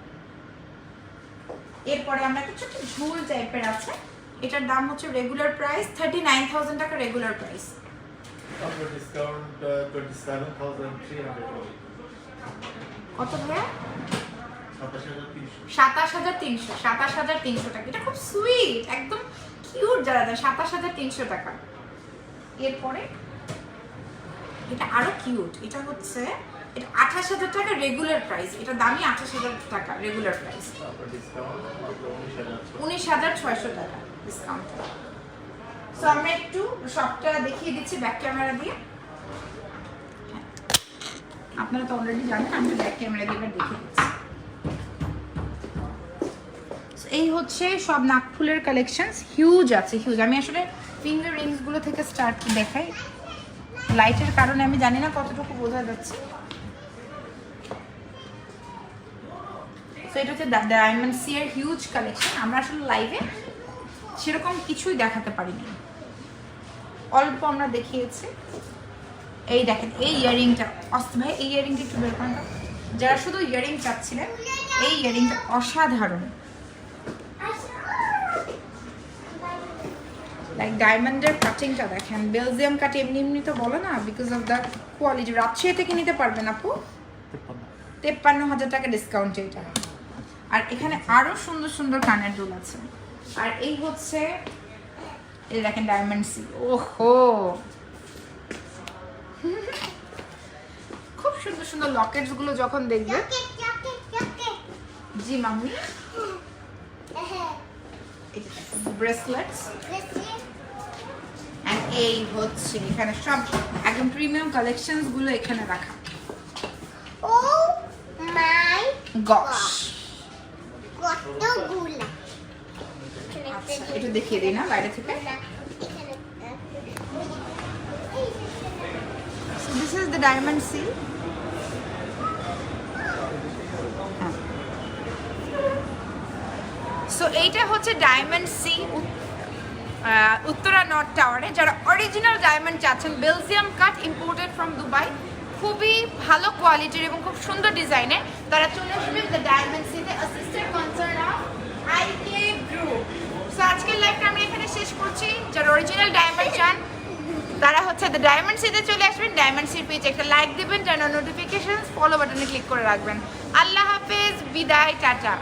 এরপরে আমরা একটা ছোট ঝুল টাইপের আছে, এটার দাম হচ্ছে রেগুলার প্রাইস 39,000 টাকা রেগুলার প্রাইস। after discount 27,300 কত ভাইয়া? 27,300 27,300 27,300 টাকা। এটা খুব সুইট, একদম কিউট যারা যায়। 27,300 টাকা। এরপরে এটা আরো কিউট, এটা হচ্ছে এটা 28,000 টাকা রেগুলার প্রাইস। এটা দামি 28,000 টাকা রেগুলার প্রাইস। after discount 19,600 টাকা ডিসকাউন্ট। সো আমরা একটু সবটা দেখিয়ে দিচ্ছি ব্যাক ক্যামেরা দিয়ে। হ্যাঁ, আপনারা তো অলরেডি জানেন, আমি ব্যাক ক্যামেরা দিয়ে এবার দেখিয়ে দিচ্ছি। এই হচ্ছে সব নাকফুলের কালেকশনস, হিউজ আছে, হিউজ। আমি আসলে ফিঙ্গার রিংসগুলো থেকে স্টার্ট দেখাই, লাইটের কারণে আমি জানি না কতটুকু বোঝা যাচ্ছে। সো এটা হচ্ছে ডায়মন্ড সি এর হিউজ কালেকশন। আমরা আসলে লাইভে সেরকম কিছুই দেখাতে পারিনি, অল্প আমরা দেখিয়েছি। এই দেখেন এই ইয়ারিংটা, ভাই এই ইয়ারিংটা একটু বের করেন। যারা শুধু ইয়ারিং চাচ্ছিলেন, এই ইয়ারিংটা অসাধারণ। লাইক ডায়মন্ডের কাটিংটা দেখেন, বেলজিয়াম কাট এমনি এমনি তো বলে না, because of the quality. Rajshahi থেকে নিতে পারবেন আপু 53,000 টাকা ডিসকাউন্ট এটা। আর এখানে আরো সুন্দর সুন্দর কানের দুল আছে। আর এই হচ্ছে এই দেখেন ডায়মন্ড সি। ওহো, খুব সুন্দর সুন্দর লকেটস গুলো যখন দেখবে। জি মাম্মি, ব্রেসলেটস। এন্ড এই হচ্ছে এখানে সব একদম প্রিমিয়াম কালেকশনস গুলো এখানে রাখা। ও মাই গশ, কতগুলা। আচ্ছা একটু দেখিয়ে দিই না বাইরে থেকে। So this is the diamond seal. So এইটা হচ্ছে ডায়মন্ড সি। উত্তরা নর্থ টাওয়ারে। যারা অরিজিনাল ডায়মন্ড চাচ্ছেন, Belgium cut imported from Dubai, খুবই ভালো কোয়ালিটির এবং খুব সুন্দর ডিজাইনের, তারা চলে আসবে দ্য ডায়মন্ড সিতে, assistant concern of IK group. So আজকের লাইভটা আমরা এখানে শেষ করছি। যারা অরিজিনাল ডায়মন্ড চান তারা হচ্ছে দ্য ডায়মন্ড সিতে চলে আসবেন। ডায়মন্ড সির পেজ একটা লাইক দেবেন, টার্ন অন নোটিফিকেশন, ফলো বাটনে ক্লিক করে রাখবেন। আল্লাহ হাফেজ, বিদায়, টাটা।